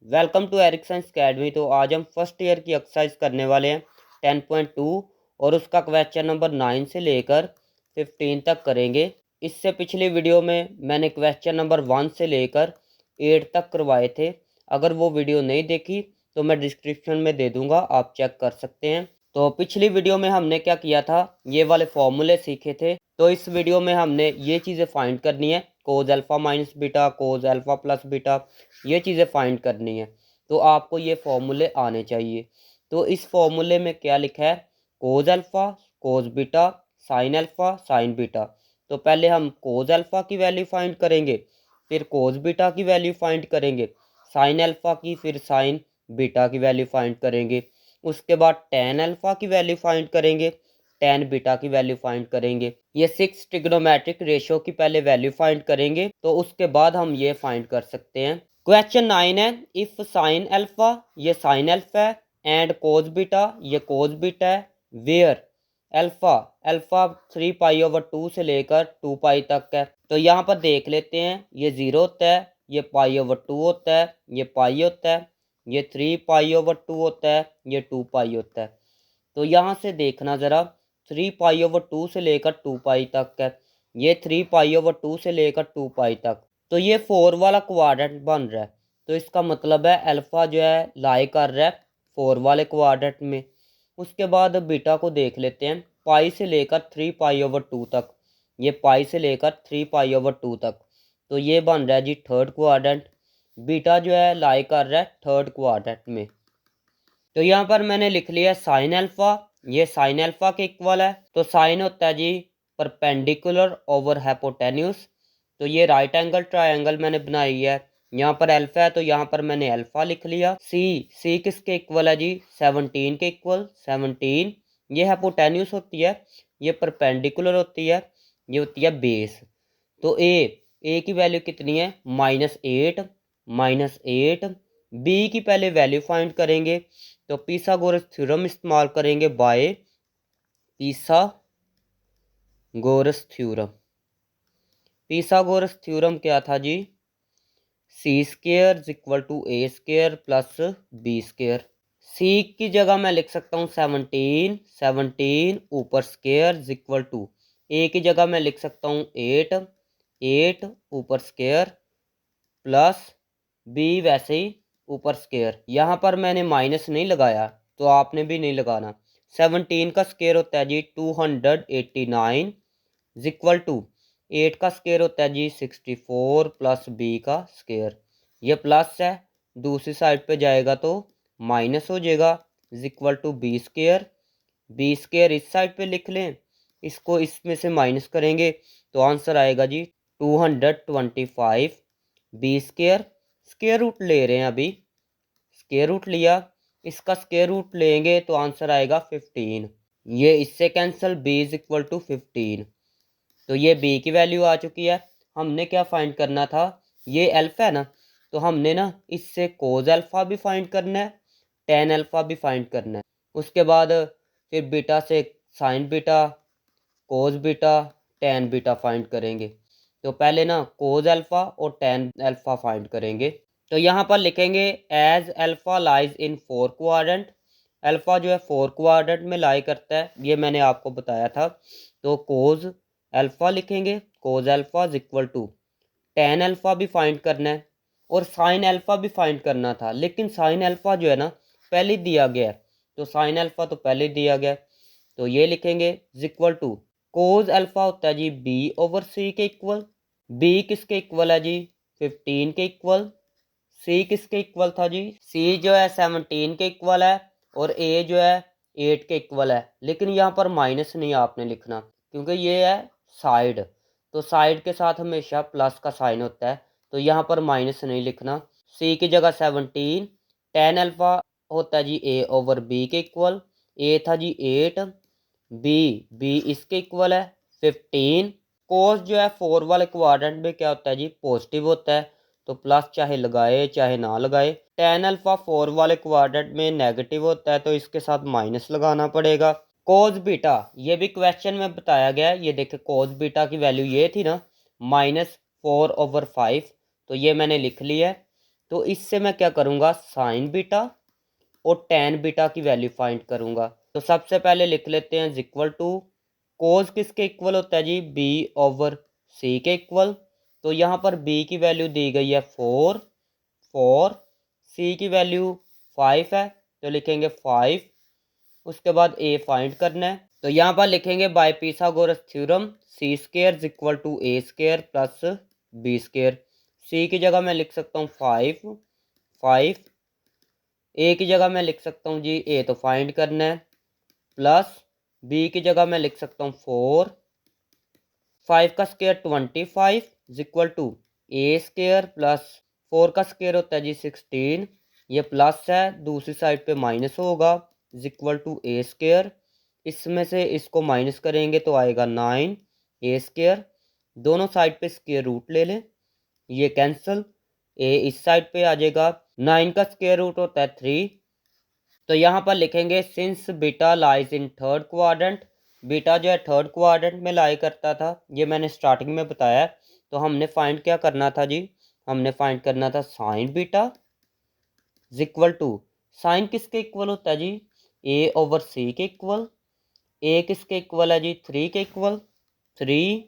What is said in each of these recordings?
Welcome to एरिक्संस academy. तो आज हम फर्स्ट ईयर की एक्सरसाइज करने वाले हैं 10.2 और उसका क्वेश्चन नंबर 9 से लेकर 15 तक करेंगे। इससे पिछली वीडियो में मैंने क्वेश्चन नंबर 1 से लेकर 8 तक करवाए थे। अगर वो वीडियो नहीं देखी तो मैं डिस्क्रिप्शन में दे दूँगा, आप चेक कर सकते हैं। तो पिछली वीडियो में हमने क्या किया था, ये वाले फॉर्मूले सीखे थे। तो इस वीडियो में हमने ये चीज़ें फाइंड करनी है, कोज अल्फ़ा माइनस बीटा, कोज अल्फ़ा प्लस बीटा, ये चीज़ें फाइंड करनी है। तो आपको ये फॉर्मूले आने चाहिए। तो इस फॉर्मूले में क्या लिखा है, cos alpha, cos beta, sine alpha, sine beta. तो पहले हम कोज अल्फ़ा की वैल्यू फाइंड करेंगे, फिर कोज बीटा की वैल्यू फाइंड करेंगे, साइन अल्फ़ा की, फिर साइन बीटा की वैल्यू फाइंड करेंगे। उसके बाद टेन अल्फ़ा की वैल्यू फाइंड करेंगे, टेन बीटा की वैल्यू फाइंड करेंगे। ये 6 ट्रिग्नोमेट्रिक रेशियो की पहले वैल्यू फाइंड करेंगे, तो उसके बाद हम ये फाइंड कर सकते हैं। क्वेश्चन 9 है, इफ साइन अल्फा, ये साइन अल्फा है, एंड कोज बीटा, ये कोज बीटा है, वेयर अल्फा, अल्फा 3 पाई/2 से लेकर 2 पाई तक है। तो यहाँ पर देख लेते हैं, ये 0 होता है, ये पाई/2 होता है, ये पाई होता है, ये 3 पाई/2 होता है, ये 2 पाई होता है। तो यहाँ से देखना ज़रा, 3 पाई/2 से लेकर 2 पाई तक है, ये 3 पाई/2 से लेकर 2 पाई तक। तो ये 4 वाला क्वाड्रेंट बन रहा है। तो इसका मतलब है अल्फ़ा जो है लाई कर रहा है 4 वाले क्वाड्रेंट में। उसके बाद बीटा को देख लेते हैं, पाई से लेकर 3 पाई/2 तक, ये पाई से लेकर 3 पाई/2 तक। तो ये बन रहा है जी थर्ड क्वाड्रेंट। बीटा जो है लाई कर रहा है थर्ड क्वाड्रेंट में। तो यहाँ पर मैंने लिख लिया साइन अल्फ़ा, ये साइन अल्फ़ा के इक्वल है। तो साइन होता है जी परपेंडिकुलर ओवर हाइपोटेन्यूस। तो ये राइट एंगल ट्रायंगल मैंने बनाई है। यहाँ पर अल्फ़ा है तो यहाँ पर मैंने अल्फ़ा लिख लिया। सी किसके इक्वल है जी, 17 के इक्वल। 17 ये हाइपोटेन्यूस होती है, ये परपेंडिकुलर होती है, ये होती है बेस। तो ए की वैल्यू कितनी है, -8, -8। बी की पहले वैल्यू फाइंड करेंगे, तो पिथागोरस थ्योरम इस्तेमाल करेंगे, bye Pythagoras theorem. Pythagoras theorem क्या था जी, c² = a² + b²। सी की जगह मैं लिख सकता हूँ 17, 17 ऊपर स्क्वायर इक्वल टू, ए की जगह मैं लिख सकता हूँ 8, 8 ऊपर स्क्वायर प्लस बी वैसे ही ऊपर स्क्वायर। यहाँ पर मैंने माइनस नहीं लगाया, तो आपने भी नहीं लगाना। 17 का स्क्वायर होता है जी 289 इक्वल टू 8 का स्क्वायर होता है जी 64 प्लस बी का स्क्वायर। ये प्लस है, दूसरी साइड पे जाएगा तो माइनस हो जाएगा, equal to B square. B square इस साइड पे लिख लें, इसको इसमें से माइनस करेंगे तो आंसर आएगा जी 225 बी स्क्वायर। स्क्वायर रूट ले रहे हैं अभी, स्क्वायर रूट लिया, इसका स्क्वायर रूट लेंगे तो आंसर आएगा 15। ये इससे कैंसिल, b इक्वल टू 15। तो ये b की वैल्यू आ चुकी है। हमने क्या फाइंड करना था, ये अल्फा है ना, तो हमने ना इससे कोज अल्फा भी फाइंड करना है, टेन अल्फा भी फाइंड करना है। उसके बाद फिर बीटा से sine beta, cos beta, tan beta find करेंगे। तो पहले ना कोज अल्फा और टेन अल्फा फाइंड करेंगे। तो यहाँ पर लिखेंगे as alpha lies in 4 quadrant. Alpha जो है 4 क्वाड्रेंट में लाई करता है, ये मैंने आपको बताया था। तो कोज अल्फा लिखेंगे, cos alpha equal to tan alpha भी फाइंड करना है और साइन अल्फा भी फाइंड करना था, लेकिन साइन अल्फा जो है ना पहले दिया गया है, तो साइन अल्फा तो पहले दिया गया है। तो ये लिखेंगे इक्वल टू कोज अल्फा होता है जी b/c के इक्वल। b किसके इक्वल है जी, 15 के इक्वल। c किसके इक्वल था जी, c जो है 17 के इक्वल है और a जो है 8 के इक्वल है। लेकिन यहाँ पर माइनस नहीं आपने लिखना, क्योंकि ये है साइड, तो साइड के साथ हमेशा प्लस का साइन होता है, तो यहाँ पर माइनस नहीं लिखना। c की जगह 17, टेन अल्फा होता है जी a/b के इक्वल। a था जी 8, b इसके इक्वल है 15। कोस जो है 4 वाले क्वाड्रेंट में क्या होता है जी, पॉजिटिव होता है, तो प्लस चाहे लगाए चाहे ना लगाए। टेन अल्फा 4 वाले क्वाड्रेंट में नेगेटिव होता है, तो इसके साथ माइनस लगाना पड़ेगा। कोस बीटा, ये भी क्वेश्चन में बताया गया है, ये देखे कोस बीटा की वैल्यू ये थी ना, -4/5। तो ये मैंने लिख लिया है। तो इससे मैं क्या करूँगा, साइन बीटा और टेन बीटा की वैल्यू फाइंड करूँगा। तो सबसे पहले लिख लेते हैं इक्वल टू, कोस किसके इक्वल होता है जी, बी ओवर सी के इक्वल। तो यहाँ पर बी की वैल्यू दी गई है 4, सी की वैल्यू 5 है तो लिखेंगे 5। उसके बाद ए फाइंड करना है, तो यहाँ पर लिखेंगे by Pythagoras theorem C square equal to A square plus B square. C की जगह मैं लिख सकता हूँ 5, ए की जगह मैं लिख सकता हूँ जी, ए तो फाइंड करना है, प्लस बी की जगह मैं लिख सकता हूँ 4, 5 का square 25 equal to A square plus 4 का स्क्वायर होता है जी 16, ये प्लस है, दूसरी साइड पे माइनस होगा इक्वल टू ए स्क्वायर। इसमें से इसको माइनस करेंगे तो आएगा 9 ए स्क्वायर। दोनों साइड पे स्क्वायर रूट ले लें, ये कैंसिल, ए इस साइड पे आ जाएगा। 9 का स्क्वायर रूट होता है 3, तो यहाँ पर लिखेंगे since beta lies in third quadrant, beta जो है थर्ड क्वाड्रेंट में लाई करता था, ये मैंने स्टार्टिंग में बताया। तो हमने फाइंड क्या करना था जी, हमने फाइंड करना था sine beta equal to, sine किसके इक्वल होता है जी, ए ओवर सी के इक्वल। ए किसके इक्वल है जी, 3 के इक्वल, 3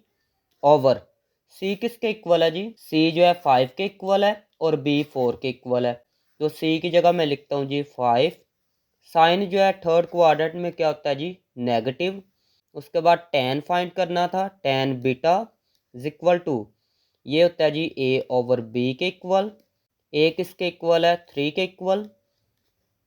ओवर सी किसके इक्वल है जी, सी जो है 5 के इक्वल है और बी 4 के इक्वल है। तो सी की जगह मैं लिखता हूँ जी 5। साइन जो है थर्ड क्वाड्रेंट में क्या होता है जी, नेगेटिव। उसके बाद टेन फाइंड करना था, टेन बीटा इक्वल टू, ये होता है जी ए ओवर बी के इक्वल। ए किसके इक्वल है, 3 के इक्वल।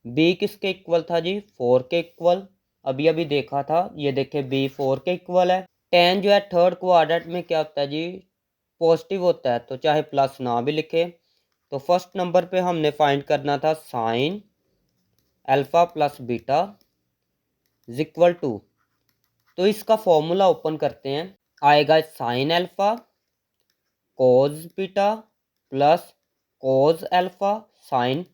बी किसके इक्वल था जी, 4 के इक्वल। अभी अभी देखा था, ये देखे बी 4 के इक्वल है। टेन जो है थर्ड क्वाड्रेंट में क्या होता है जी, पॉजिटिव होता है, तो चाहे प्लस ना भी लिखे। तो फर्स्ट नंबर पे हमने फाइंड करना था sine alpha plus beta equal to, तो इसका फॉर्मूला ओपन करते हैं, आएगा sine alpha cos beta plus cos alpha sine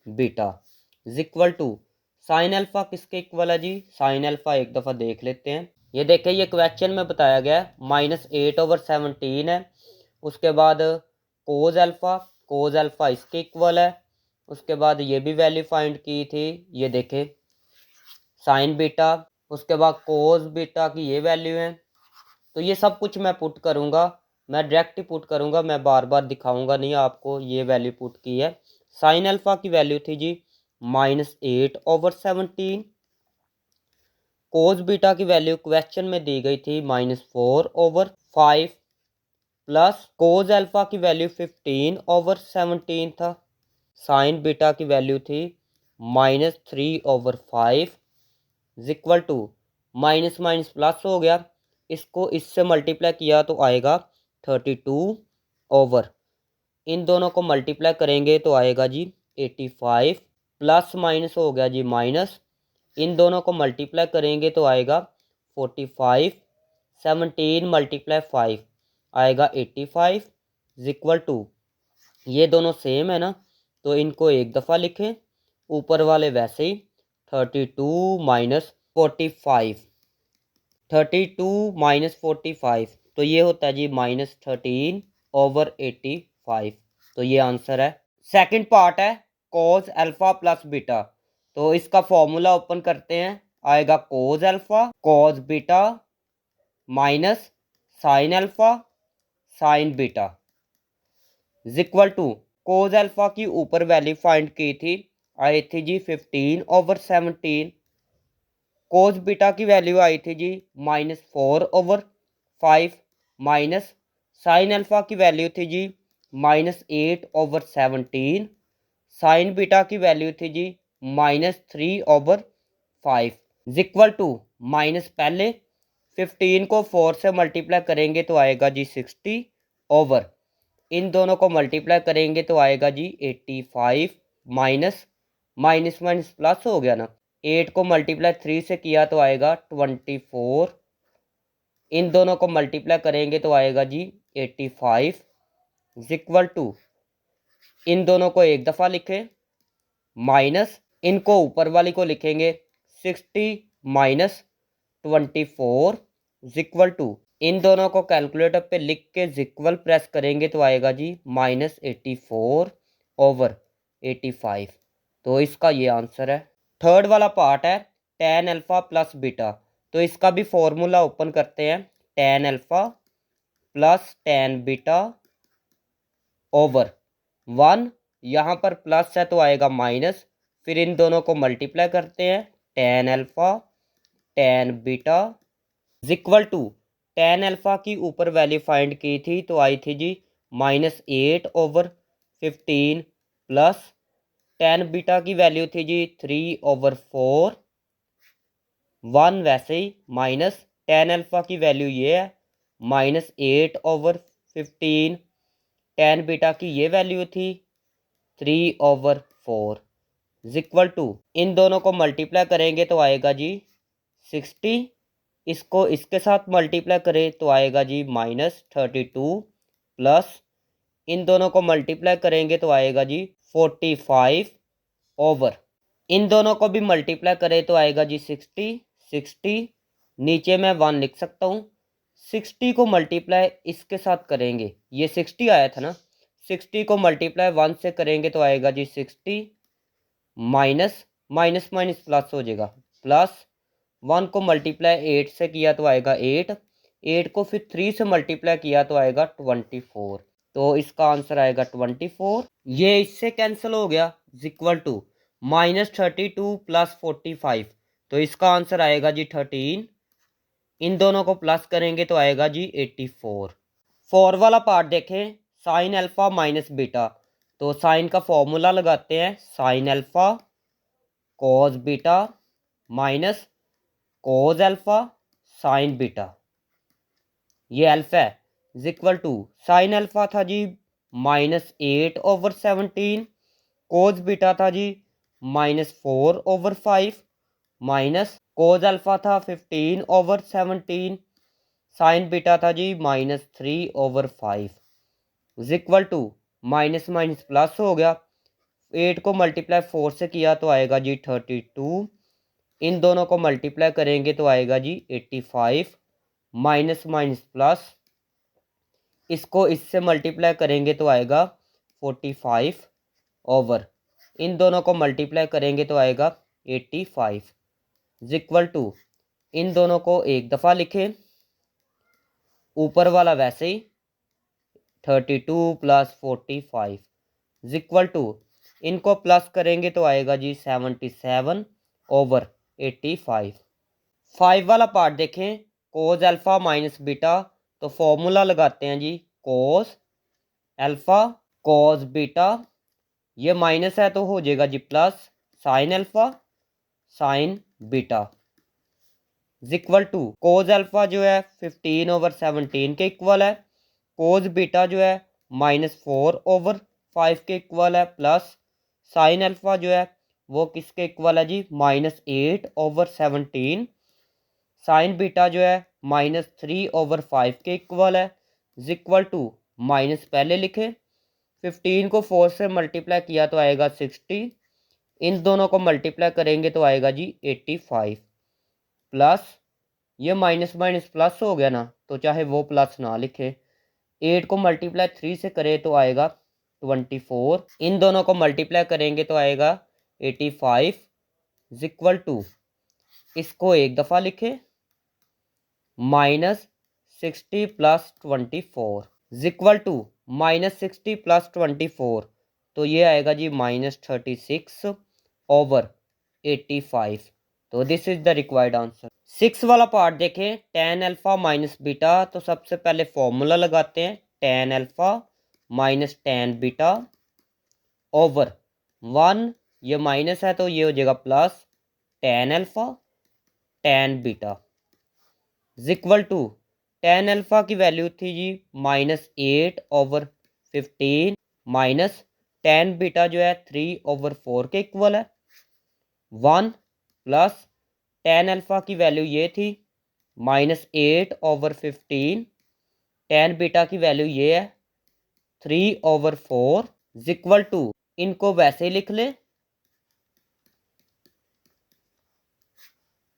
beta equal to, sine alpha किसके इक्वल है जी, साइन अल्फा एक दफ़ा देख लेते हैं। ये देखें, ये क्वेश्चन में बताया गया है -8/17 है। उसके बाद कोज अल्फा इसके इक्वल है। उसके बाद ये भी वैल्यू फाइंड की थी, ये देखें साइन बीटा। उसके बाद कोस बीटा की ये वैल्यू है। तो ये सब कुछ मैं पुट करूँगा, मैं डायरेक्ट ही पुट करूँगा, मैं बार बार दिखाऊँगा नहीं आपको। ये वैल्यू पुट की है, साइन अल्फा की वैल्यू थी जी -8/17। कोस बीटा की वैल्यू क्वेश्चन में दी गई थी -4/5 प्लस कोस अल्फा की वैल्यू 15/17 था। साइन बीटा की वैल्यू थी -3/5 equal to, minus minus plus हो गया, इसको इससे मल्टीप्लाई किया तो आएगा 32 इन दोनों को मल्टीप्लाई करेंगे तो आएगा जी 85, प्लस माइनस हो गया जी माइनस, इन दोनों को मल्टीप्लाई करेंगे तो आएगा 45, 17 मल्टीप्लाई 5 आएगा 85 इक्वल टू, ये दोनों सेम है ना, तो इनको एक दफ़ा लिखें, ऊपर वाले वैसे ही 32 माइनस 45, 32 - 45, तो ये होता है जी -13/85। तो ये आंसर है। सेकंड पार्ट है कोस अल्फा प्लस बीटा, तो इसका फॉर्मूला ओपन करते हैं, आएगा cos alpha cos beta minus sine alpha sine beta equal to, cos alpha की ऊपर वैल्यू फाइंड की थी, आई थी जी 15/17। कोस बीटा की वैल्यू आई थी जी -4/5 माइनस साइन अल्फा की वैल्यू थी जी -8/17। साइन बीटा की वैल्यू थी जी -3/5 इक्वल टू, माइनस पहले 15 को 4 से मल्टीप्लाई करेंगे तो आएगा जी 60 ओवर, इन दोनों को मल्टीप्लाई करेंगे तो आएगा जी 85, माइनस माइनस माइनस प्लस हो गया ना, 8 को मल्टीप्लाई 3 से किया तो आएगा 24, इन दोनों को मल्टीप्लाई करेंगे तो आएगा जी 85 इक्वल टू, इन दोनों को एक दफ़ा लिखें, माइनस इनको ऊपर वाली को लिखेंगे 60 माइनस 24 इक्वल टू, इन दोनों को कैलकुलेटर पे लिख के इक्वल प्रेस करेंगे तो आएगा जी -84 ओवर 85। तो इसका ये आंसर है। थर्ड वाला पार्ट है tan अल्फा प्लस बीटा। तो इसका भी फॉर्मूला ओपन करते हैं। tan alpha plus tan beta over 1, यहाँ पर प्लस है तो आएगा माइनस, फिर इन दोनों को मल्टीप्लाई करते हैं। tan alpha tan beta equal to tan alpha की ऊपर वैल्यू फाइंड की थी तो आई थी जी -8/15 प्लस tan बीटा की वैल्यू थी जी 3/4, 1 वैसे ही माइनस tan अल्फा की वैल्यू ये है -8/15, tan बीटा की ये वैल्यू थी 3/4 इक्वल टू इन दोनों को मल्टीप्लाई करेंगे तो आएगा जी 60, इसको इसके साथ मल्टीप्लाई करें तो आएगा जी -32 प्लस इन दोनों को मल्टीप्लाई करेंगे तो आएगा जी 45 ओवर इन दोनों को भी मल्टीप्लाई करें तो आएगा जी 60, नीचे मैं 1 लिख सकता हूँ। 60 को मल्टीप्लाई इसके साथ करेंगे, ये 60 आया था ना, 60 को मल्टीप्लाई 1 से करेंगे तो आएगा जी 60 माइनस माइनस माइनस प्लस हो जाएगा, प्लस 1 को मल्टीप्लाई 8 से किया तो आएगा 8 को फिर 3 से मल्टीप्लाई किया तो आएगा 24। तो इसका आंसर आएगा 24। ये इससे कैंसिल हो गया इक्वल टू -32 प्लस 45। तो इसका आंसर आएगा जी 13। इन दोनों को प्लस करेंगे तो आएगा जी 84। 4 वाला पार्ट देखें, साइन अल्फा माइनस बीटा। तो साइन का फॉर्मूला लगाते हैं, sine alpha cos beta minus cos alpha sine beta. ये अल्फा है इक्वल टू साइन अल्फा था जी -8/17, कोस बीटा था जी -4/5 माइनस कोस अल्फा था 15/17, साइन बीटा था जी -3/5 equal to minus minus plus हो गया। 8 को मल्टीप्लाई 4 से किया तो आएगा जी 32, इन दोनों को मल्टीप्लाई करेंगे तो आएगा जी 85 माइनस माइनस प्लस, इसको इससे मल्टीप्लाई करेंगे तो आएगा 45 ओवर इन दोनों को मल्टीप्लाई करेंगे तो आएगा 85 इक्वल टू इन दोनों को एक दफ़ा लिखें, ऊपर वाला वैसे ही 32 प्लस 45 इक्वल टू इनको प्लस करेंगे तो आएगा जी 77 ओवर 85। 5 वाला पार्ट देखें, कोस अल्फा माइनस बीटा। तो फॉर्मूला लगाते हैं जी, कोस अल्फा कोस बीटा, ये माइनस है तो हो जाएगा जी plus sine alpha sine beta equal to cos alpha जो है 15/17 के इक्वल है, कोस बीटा जो है -4/5 के इक्वल है, प्लस साइन अल्फा जो है वो किसके इक्वल है जी -8/17, साइन बीटा जो है -3/5 के इक्वल है इक्वल टू माइनस पहले लिखे, 15 को 4 से मल्टीप्लाई किया तो आएगा 60, इन दोनों को मल्टीप्लाई करेंगे तो आएगा जी 85 प्लस ये माइनस माइनस प्लस हो गया ना, तो चाहे वो प्लस ना लिखे। 8 को मल्टीप्लाई 3 से करें तो आएगा 24, इन दोनों को मल्टीप्लाई करेंगे तो आएगा 85 इक्वल टू इसको एक दफ़ा लिखे -60 प्लस 24 इक्वल टू -60 प्लस 24, तो ये आएगा जी -36 ओवर 85। तो this is the required answer. 6 वाला पार्ट देखें, tan अल्फा माइनस बीटा। तो सबसे पहले फॉर्मूला लगाते हैं, tan alpha minus tan beta over 1, ये माइनस है तो ये हो जाएगा plus tan alpha tan beta equal to tan alpha की वैल्यू थी जी -8/15 माइनस tan बीटा जो है 3/4 के इक्वल है 1 प्लस tan अल्फा की वैल्यू ये थी -8/15, tan बीटा की वैल्यू ये है 3/4 इक्वल टू इनको वैसे ही लिख ले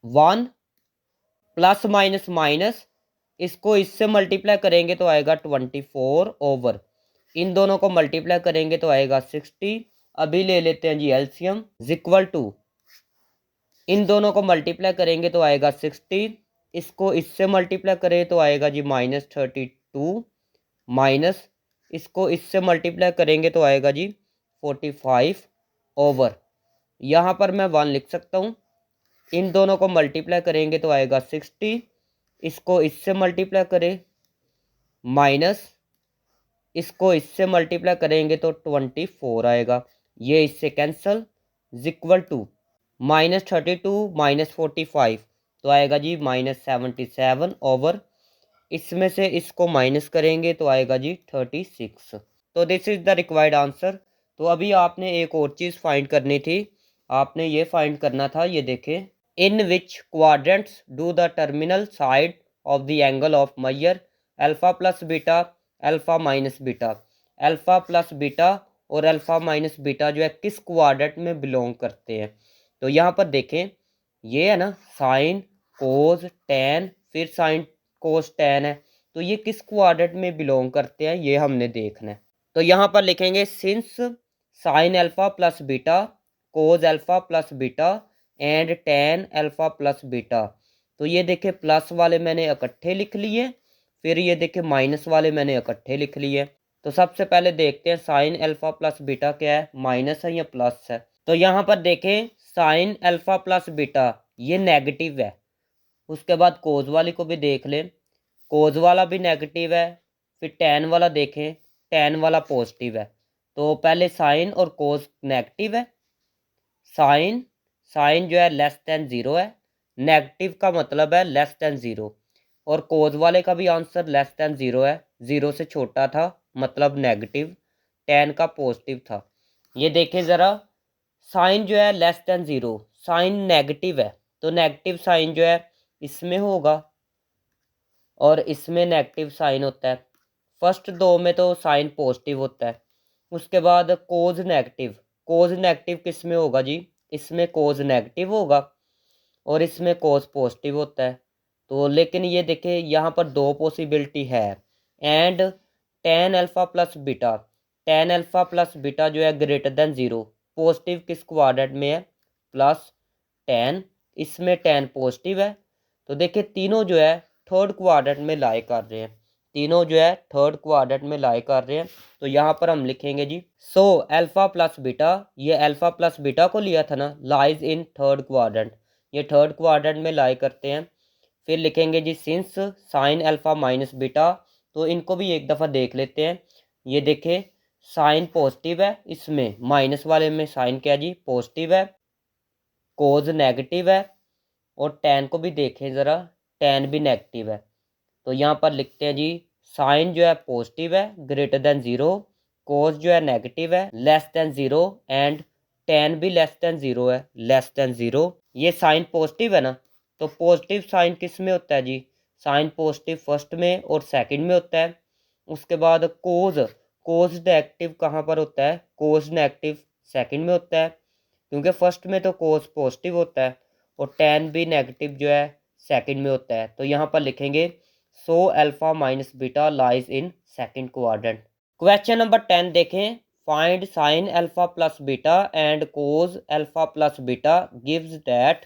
1 प्लस माइनस माइनस, इसको इससे मल्टीप्लाई करेंगे तो आएगा 24 ओवर इन दोनों को मल्टीप्लाई करेंगे तो आएगा 60, अभी ले लेते हैं जी एलसीएम इक्वल टू, इन दोनों को मल्टीप्लाई करेंगे तो आएगा 60, इसको इससे मल्टीप्लाई करें तो आएगा जी -32, माइनस इसको इससे मल्टीप्लाई करेंगे तो आएगा जी 45 ओवर, यहाँ पर मैं 1 लिख सकता हूँ। इन दोनों को मल्टीप्लाई करेंगे तो आएगा 60, इसको इससे मल्टीप्लाई करें, माइनस इसको इससे मल्टीप्लाई करेंगे तो 24 आएगा, ये इससे कैंसल इक्वल टू -32 -45 तो आएगा जी -77 ओवर, इसमें से इसको माइनस करेंगे तो आएगा जी 36। तो this is the required answer. तो अभी आपने एक और चीज़ फाइंड करनी थी, आपने ये फाइंड करना था, ये देखें, in which quadrants do the terminal side of the angle of measure alpha plus beta alpha minus beta. Alpha plus beta और अल्फा माइनस बीटा जो है किस क्वाड्रेंट में बिलोंग करते हैं। तो यहाँ पर देखें, ये है ना साइन कोज टैन, फिर साइन कोस टैन है, तो ये किस क्वाड्रेंट में बिलोंग करते हैं ये हमने देखना है। तो यहाँ पर लिखेंगे since sine alpha plus beta cos alpha plus beta and tan alpha plus beta. तो ये देखे प्लस वाले मैंने इकट्ठे लिख लिए, फिर ये देखे माइनस वाले मैंने इकट्ठे लिख लिए। तो सबसे पहले देखते हैं साइन अल्फा प्लस बीटा क्या है, माइनस है या प्लस है। तो यहाँ पर देखें साइन अल्फा प्लस बीटा ये नेगेटिव है, उसके बाद कोज वाली को भी देख लें, कोज वाला भी नेगेटिव है, फिर टैन वाला देखें, टैन वाला पॉजिटिव है। तो पहले साइन और कोज नेगेटिव है, साइन साइन जो है लेस देन 0 है, नेगेटिव का मतलब है लेस देन 0, और कोज वाले का भी आंसर लेस देन 0 है, 0 से छोटा था मतलब नेगेटिव, टैन का पॉजिटिव था। ये देखें ज़रा, साइन जो है लेस देन 0, साइन नेगेटिव है, तो नेगेटिव साइन जो है इसमें होगा और इसमें नेगेटिव साइन होता है। फर्स्ट दो में तो साइन पॉजिटिव होता है, उसके बाद कोज नेगेटिव, कोज नेगेटिव किस में होगा जी, इसमें कोज नेगेटिव होगा और इसमें कोज पॉजिटिव होता है। तो लेकिन ये देखें यहाँ पर दो पॉसिबिलिटी है, and tan alpha plus beta, tan alpha plus beta जो है ग्रेटर देन 0, पॉजिटिव किस क्वाड्रेंट में है, प्लस टैन, इसमें टैन पॉजिटिव है। तो देखिए तीनों जो है थर्ड क्वाड्रेंट में लाई कर रहे हैं, तीनों जो है थर्ड क्वाड्रेंट में लाई कर रहे हैं। तो यहाँ पर हम लिखेंगे जी सो अल्फा प्लस बीटा, ये अल्फा प्लस बीटा को लिया था ना, लाइज इन थर्ड क्वाड्रेंट, ये थर्ड क्वाड्रेंट में लाई करते हैं। फिर लिखेंगे जी since sine alpha minus beta, तो इनको भी एक दफ़ा देख लेते हैं। ये देखें साइन पॉजिटिव है, इसमें माइनस वाले में साइन क्या जी पॉजिटिव है, कोज नेगेटिव है, और टैन को भी देखें ज़रा, टैन भी नेगेटिव है। तो यहाँ पर लिखते हैं जी साइन जो है पॉजिटिव है ग्रेटर देन 0, कोस जो है नेगेटिव है लेस देन 0, एंड टैन भी लेस देन 0 है, लेस देन 0। ये साइन पॉजिटिव है ना, तो पॉजिटिव साइन किस में होता है जी, साइन पॉजिटिव फर्स्ट में और सेकंड में होता है। उसके बाद कोज, कोज नेगेटिव कहाँ पर होता है, कोज नेगेटिव सेकंड में होता है, क्योंकि फर्स्ट में तो कोज पॉजिटिव होता है, और टैन भी नेगेटिव जो है सेकंड में होता है। तो यहाँ पर लिखेंगे so alpha minus beta lies in second quadrant. Question number 10 देखें, find sine alpha plus beta and cos alpha plus beta gives that,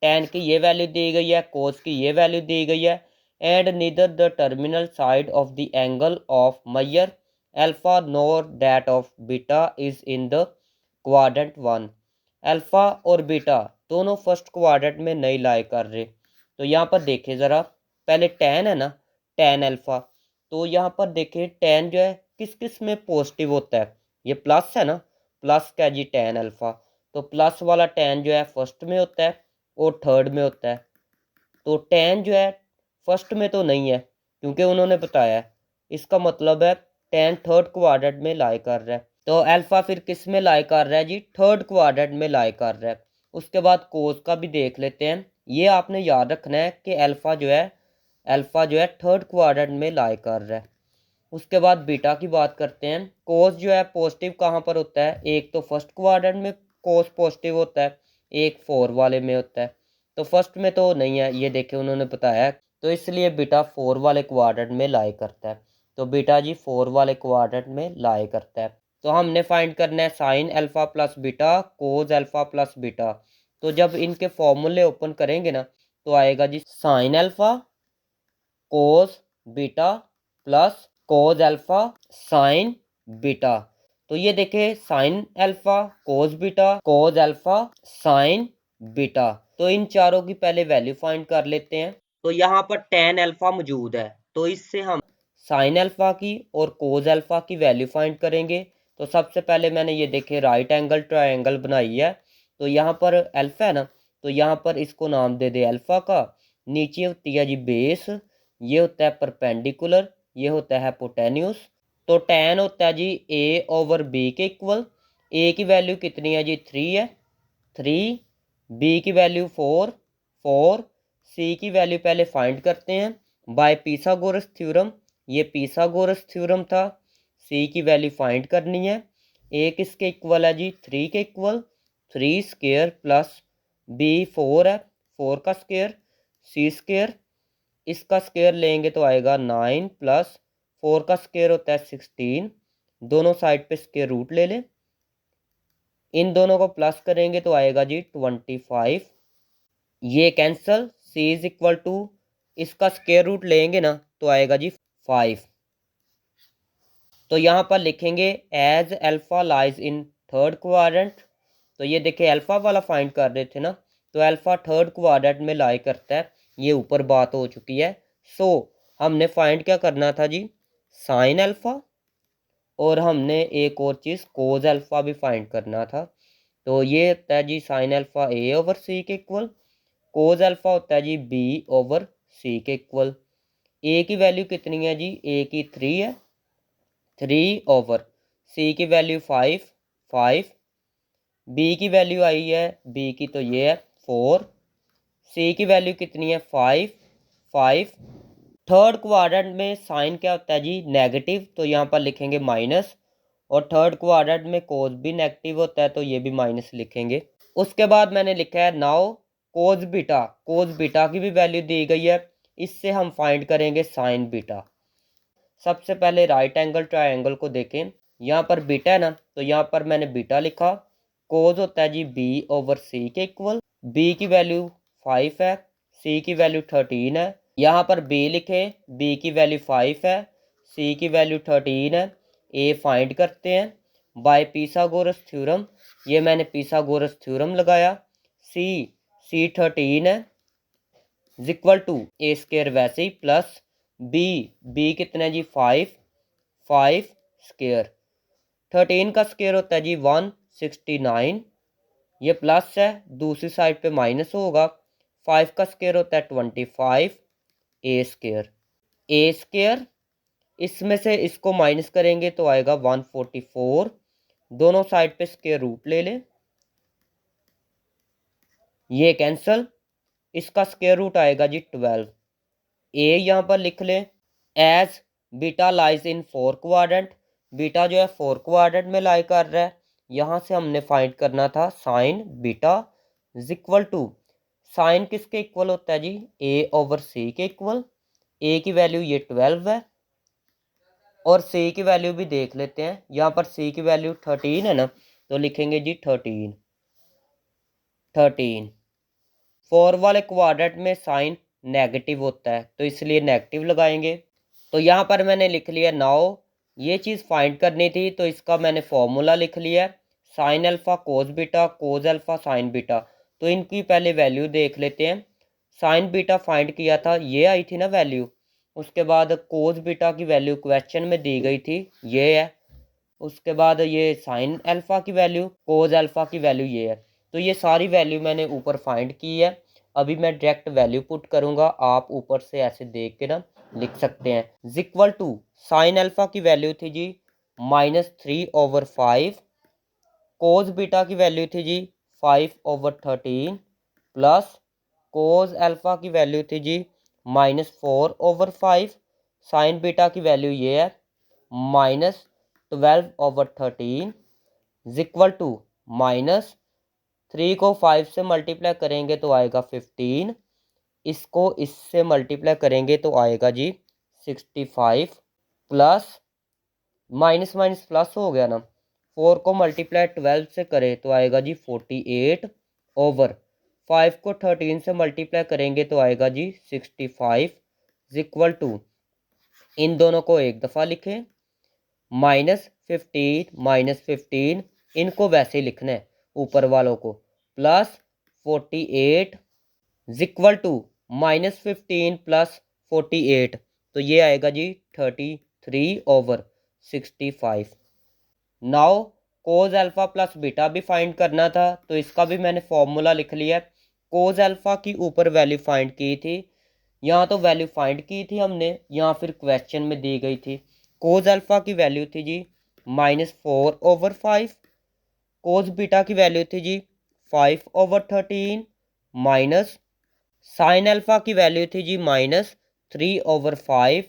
tan की ये वैल्यू दी गई है, कोज की ये वैल्यू दी गई है, and neither the terminal side of the angle of measure alpha nor that of beta is in the quadrant 1। Alpha और बीटा दोनों फर्स्ट क्वाड्रेंट में नहीं लाई कर रहे। तो यहाँ पर देखें ज़रा, पहले टैन है ना, टैन अल्फा, तो यहाँ पर देखें टैन जो है किस किस में पॉजिटिव होता है, ये प्लस है ना, प्लस क्या जी टैन अल्फा, तो प्लस वाला टैन जो है फर्स्ट में होता है और थर्ड में होता है। तो टैन जो है फर्स्ट में तो नहीं है क्योंकि उन्होंने बताया है, इसका मतलब है टैन थर्ड क्वाड्रेंट में लाई कर रहा है। तो अल्फा फिर किस में लाई कर रहा है जी, थर्ड क्वाड्रेंट में लाई कर रहा है। उसके बाद कोस का भी देख लेते हैं, ये आपने याद रखना है कि अल्फा जो है थर्ड क्वाड्रेंट में लाई कर रहा है। उसके बाद बीटा की बात करते हैं, कोस जो है पॉजिटिव कहाँ पर होता है, एक तो फर्स्ट क्वाड्रेंट में कोस पॉजिटिव होता है, एक 4 वाले में होता है, तो फर्स्ट में तो नहीं है, ये देखे उन्होंने बताया है, तो इसलिए बीटा 4 वाले क्वाड्रेंट में लाई करता है। तो बीटा जी 4 वाले क्वाड्रेंट में लाई करता है। तो हमने फाइंड करना है साइन अल्फ़ा प्लस बीटा कोज अल्फ़ा प्लस बीटा। तो जब इनके फॉर्मूले ओपन करेंगे ना तो आएगा जी sine alpha cos beta plus कोज अल्फ़ा साइन बीटा। तो ये देखें साइन अल्फ़ा कोज अल्फ़ा साइन बीटा। तो इन चारों की पहले वैल्यू फाइंड कर लेते हैं। तो यहाँ पर टेन अल्फ़ा मौजूद है, तो इससे हम साइन अल्फ़ा की और कोज अल्फ़ा की वैल्यू फाइंड करेंगे। तो सबसे पहले मैंने ये देखे राइट एंगल ट्रायंगल बनाई है। तो यहाँ पर अल्फ़ा है ना, तो यहाँ पर इसको नाम दे दे अल्फ़ा का। नीचे होती है जी बेस, ये होता है परपेंडिकुलर, ये होता है हिपोटेन्यूस। तो टेन होता है जी ए ओवर बी के इक्वल। ए की वैल्यू कितनी है जी 3 है, 3। बी की वैल्यू 4, 4। सी की वैल्यू पहले फाइंड करते हैं बाय पीथागोरस थ्योरम। ये पीथागोरस थ्योरम था। सी की वैल्यू फाइंड करनी है। ए किसके इक्वल है जी 3 के इक्वल, 3 स्क्वायर प्लस बी 4 है, 4 का स्क्वायर, सी स्क्वायर इसका स्क्वायर लेंगे तो आएगा 9 प्लस 4 का स्क्वायर होता है 16। दोनों साइड पे स्क्वायर रूट ले लें, इन दोनों को प्लस करेंगे तो आएगा जी 25। ये cancel, c is equal to इसका स्क्वायर रूट लेंगे ना तो आएगा जी 5। तो यहाँ पर लिखेंगे as alpha lies in third quadrant. तो ये देखिए अल्फा वाला फाइंड कर रहे थे ना, तो अल्फा थर्ड क्वाड्रेंट में लाई करता है। ये ऊपर बात हो चुकी है। सो हमने फाइंड क्या करना था जी साइन अल्फा, और हमने एक और चीज़ कोज अल्फा भी फाइंड करना था। तो ये होता है जी साइन अल्फा ए ओवर सी के इक्वल, कोज अल्फा होता है जी बी ओवर सी के इक्वल। ए की वैल्यू कितनी है जी, ए की 3 है, 3 ओवर सी की वैल्यू 5, 5। बी की वैल्यू आई है, बी की तो ये है 4। सी की वैल्यू कितनी है 5, 5। थर्ड क्वाड्रेंट में साइन क्या होता है जी नेगेटिव, तो यहाँ पर लिखेंगे माइनस। और थर्ड क्वाड्रेंट में कोज भी नेगेटिव होता है, तो ये भी माइनस लिखेंगे। उसके बाद मैंने लिखा है नाउ कोज बीटा, कोज बीटा की भी वैल्यू दी गई है। इससे हम फाइंड करेंगे साइन बीटा। सबसे पहले राइट एंगल ट्रायंगल को देखें, यहाँ पर बीटा है ना, तो यहाँ पर मैंने बीटा लिखा। कोज होता है जी बी ओवर सी के इक्वल, बी की वैल्यू 5 है, सी की वैल्यू 13 है। यहाँ पर बी लिखे, बी की वैल्यू 5 है, सी की वैल्यू 13 है। ए फाइंड करते हैं बाय पीथागोरस थ्योरम। ये मैंने पीथागोरस थ्योरम लगाया। सी, सी 13 है इक्वल टू ए स्क्वायर वैसे ही प्लस बी, बी कितना है जी 5, 5 स्क्वायर। 13 का स्क्वायर होता है जी 169, ये प्लस है, दूसरी साइड पे माइनस होगा। 5 का स्क्वायर होता है 25 ए स्क्वायर, ए स्क्वायर इसमें से इसको माइनस करेंगे तो आएगा 144। दोनों साइड पे स्क्वायर रूट ले लें, ये कैंसल, इसका स्क्वायर रूट आएगा जी 12। ए यहाँ पर लिख लें as beta lies in 4 quadrant. Beta जो है 4 क्वाड्रेंट में लाई कर रहा है। यहाँ से हमने फाइंड करना था sine beta is equal to, sine किसके इक्वल होता है जी ए ओवर सी के इक्वल। ए की वैल्यू ये 12 है, और सी की वैल्यू भी देख लेते हैं। यहाँ पर सी की वैल्यू 13 है ना, तो लिखेंगे जी 13, 13। 4 वाले क्वाड्रेंट में साइन नेगेटिव होता है, तो इसलिए नेगेटिव लगाएंगे। तो यहाँ पर मैंने लिख लिया नाउ, ये चीज़ फाइंड करनी थी, तो इसका मैंने फॉर्मूला लिख लिया साइन अल्फ़ा कोज बीटा कोज अल्फ़ा साइन बीटा। तो इनकी पहले वैल्यू देख लेते हैं। साइन बीटा फाइंड किया था, ये आई थी ना वैल्यू। उसके बाद कोज बीटा की वैल्यू क्वेश्चन में दी गई थी, ये है। उसके बाद ये साइन अल्फ़ा की वैल्यू, कोज अल्फ़ा की वैल्यू ये है। तो ये सारी वैल्यू मैंने ऊपर फाइंड की है। अभी मैं डायरेक्ट वैल्यू पुट करूँगा, आप ऊपर से ऐसे देख के ना लिख सकते हैं। इक्वल टू साइन अल्फ़ा की वैल्यू थी जी -3/5, कोज बीटा की वैल्यू थी जी 5/13, प्लस कोज अल्फ़ा की वैल्यू थी जी -4/5। साइन बीटा की वैल्यू ये है -12/13 इक्वल टू -3 को 5 से मल्टीप्लाई करेंगे तो आएगा 15। इसको इससे मल्टीप्लाई करेंगे तो आएगा जी 65, प्लस माइनस माइनस प्लस हो गया ना, 4 को मल्टीप्लाई 12 से करें तो आएगा जी 48 ओवर 5 को 13 से मल्टीप्लाई करेंगे तो आएगा जी 65 इक्वल टू, इन दोनों को एक दफ़ा लिखें, -15 इनको वैसे ही लिखना है ऊपर वालों को, प्लस 48 इक्वल टू -15 प्लस 48, तो ये आएगा जी 33 ओवर 65। नाउ कोज अल्फ़ा प्लस बीटा भी फाइंड करना था, तो इसका भी मैंने फॉर्मूला लिख लिया है। कोज अल्फ़ा की ऊपर वैल्यू फाइंड की थी, यहाँ तो वैल्यू फाइंड की थी हमने, यहाँ फिर क्वेश्चन में दी गई थी। कोज अल्फ़ा की वैल्यू थी जी -4/5, कोज बीटा की वैल्यू थी जी 5/13, माइनस साइन अल्फ़ा की वैल्यू थी जी -3/5,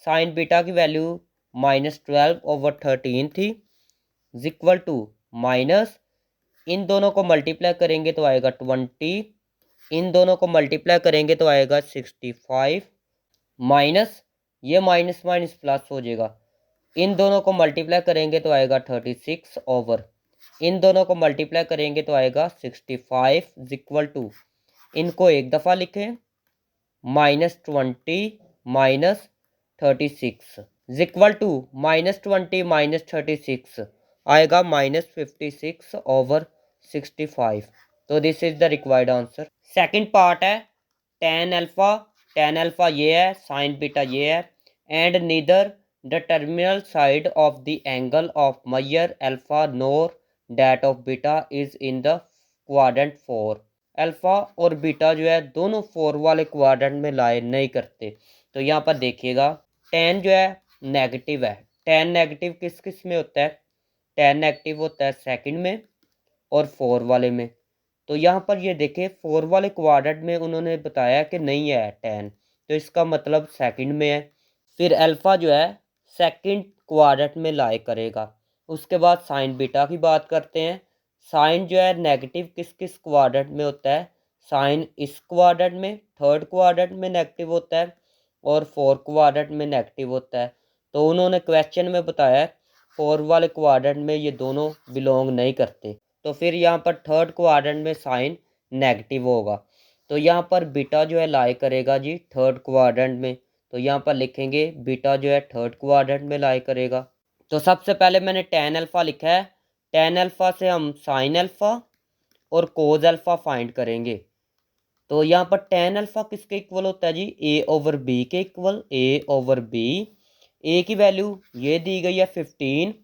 साइन बीटा की वैल्यू -12/13 थी, इक्वल टू माइनस, इन दोनों को मल्टीप्लाई करेंगे तो आएगा 20, इन दोनों को मल्टीप्लाई करेंगे तो आएगा 65, माइनस ये माइनस माइनस प्लस हो जाएगा, इन दोनों को मल्टीप्लाई करेंगे तो आएगा 36 ओवर, इन दोनों को मल्टीप्लाई करेंगे तो आएगा 65 इक्वल टू, इनको एक दफ़ा लिखें, -20 -36 इक्वल टू -20 -36 आएगा -56 ओवर 65। तो this is the required answer. Second part है tan अल्फा ये है, साइन बीटा ये है, and neither the terminal side of the angle of measure alpha nor that of beta is in the quadrant 4। Alpha और beta जो है दोनों 4 वाले क्वाड्रेंट में लाई नहीं करते। तो यहाँ पर देखिएगा tan जो है नेगेटिव है, tan नेगेटिव किस किस में होता है, tan नेगेटिव होता है सेकंड में और 4 वाले में। तो यहाँ पर ये देखें 4 वाले क्वाड्रेंट में उन्होंने बताया कि नहीं है tan, तो इसका मतलब सेकंड में है। फिर अल्फ़ा जो है सेकंड क्वाड्रेंट में लाई करेगा। उसके बाद साइन बीटा की बात करते हैं। साइन जो है नेगेटिव किस किस क्वाड्रेंट में होता है, साइन इस क्वाड्रेंट में, थर्ड क्वाड्रेंट में नेगेटिव होता है और फोर्थ क्वाड्रेंट में नेगेटिव होता है। तो उन्होंने क्वेश्चन में बताया है 4 वाले क्वाड्रेंट में ये दोनों बिलोंग नहीं करते। तो फिर यहाँ पर थर्ड क्वाड्रेंट में साइन नेगेटिव होगा। तो यहाँ पर बीटा जो है लाई करेगा जी थर्ड क्वाड्रेंट में। तो यहाँ पर लिखेंगे बीटा जो है थर्ड क्वाड्रेंट में लाई करेगा। तो सबसे पहले मैंने tan अल्फ़ा लिखा है, tan अल्फ़ा से हम साइन अल्फ़ा और कोज अल्फ़ा फाइंड करेंगे। तो यहाँ पर tan अल्फ़ा किसके इक्वल होता है जी, a/b के इक्वल, a/b। a की वैल्यू ये दी गई है 15,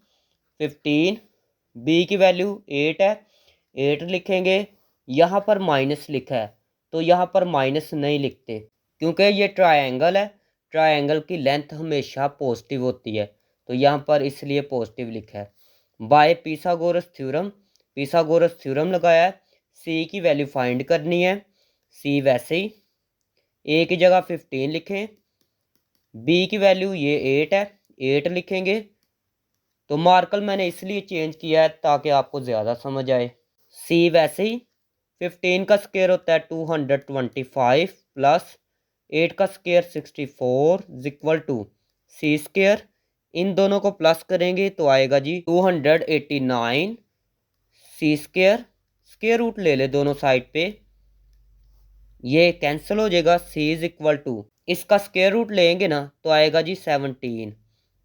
b की वैल्यू 8 है, 8 लिखेंगे। यहाँ पर माइनस लिखा है तो यहाँ पर माइनस नहीं लिखते क्योंकि ये ट्रायंगल है, ट्रायंगल की लेंथ हमेशा पॉजिटिव होती है, तो यहाँ पर इसलिए पॉजिटिव लिखा है। बाय पिथागोरस थ्योरम लगाया है। सी की वैल्यू फाइंड करनी है, सी वैसे ही ए की जगह 15 लिखें, बी की वैल्यू ये 8 है, 8 लिखेंगे। तो मार्कर मैंने इसलिए चेंज किया है ताकि आपको ज़्यादा समझ आए। सी वैसे ही 15 का स्क्वायर होता है 225 प्लस 8 का square 64 equal to C square. इन दोनों को प्लस करेंगे तो आएगा जी 289 सी स्क्वायर। स्क्वायर रूट ले ले दोनों साइड पे, ये कैंसिल हो जाएगा। सी इज इक्वल टू इसका स्क्वायर रूट लेंगे ना तो आएगा जी 17।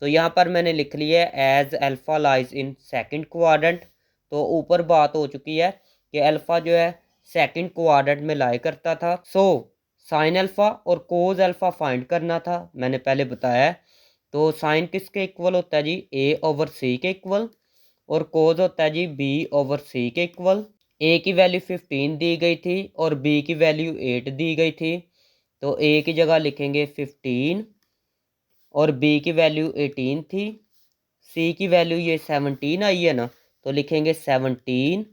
तो यहाँ पर मैंने लिख लिया है as alpha lies in second quadrant. तो ऊपर बात हो चुकी है कि अल्फ़ा जो है सेकंड क्वाड्रेंट में लाई करता था। सो साइन अल्फ़ा और कोज अल्फ़ा फाइंड करना था, मैंने पहले बताया। तो साइन किसके इक्वल होता है जी, a/c के इक्वल, और कोज होता है जी b/c के इक्वल। ए की वैल्यू 15 दी गई थी और बी की वैल्यू 8 दी गई थी। तो ए की जगह लिखेंगे 15 और बी की वैल्यू 18 थी। सी की वैल्यू ये 17 आई है ना, तो लिखेंगे 17।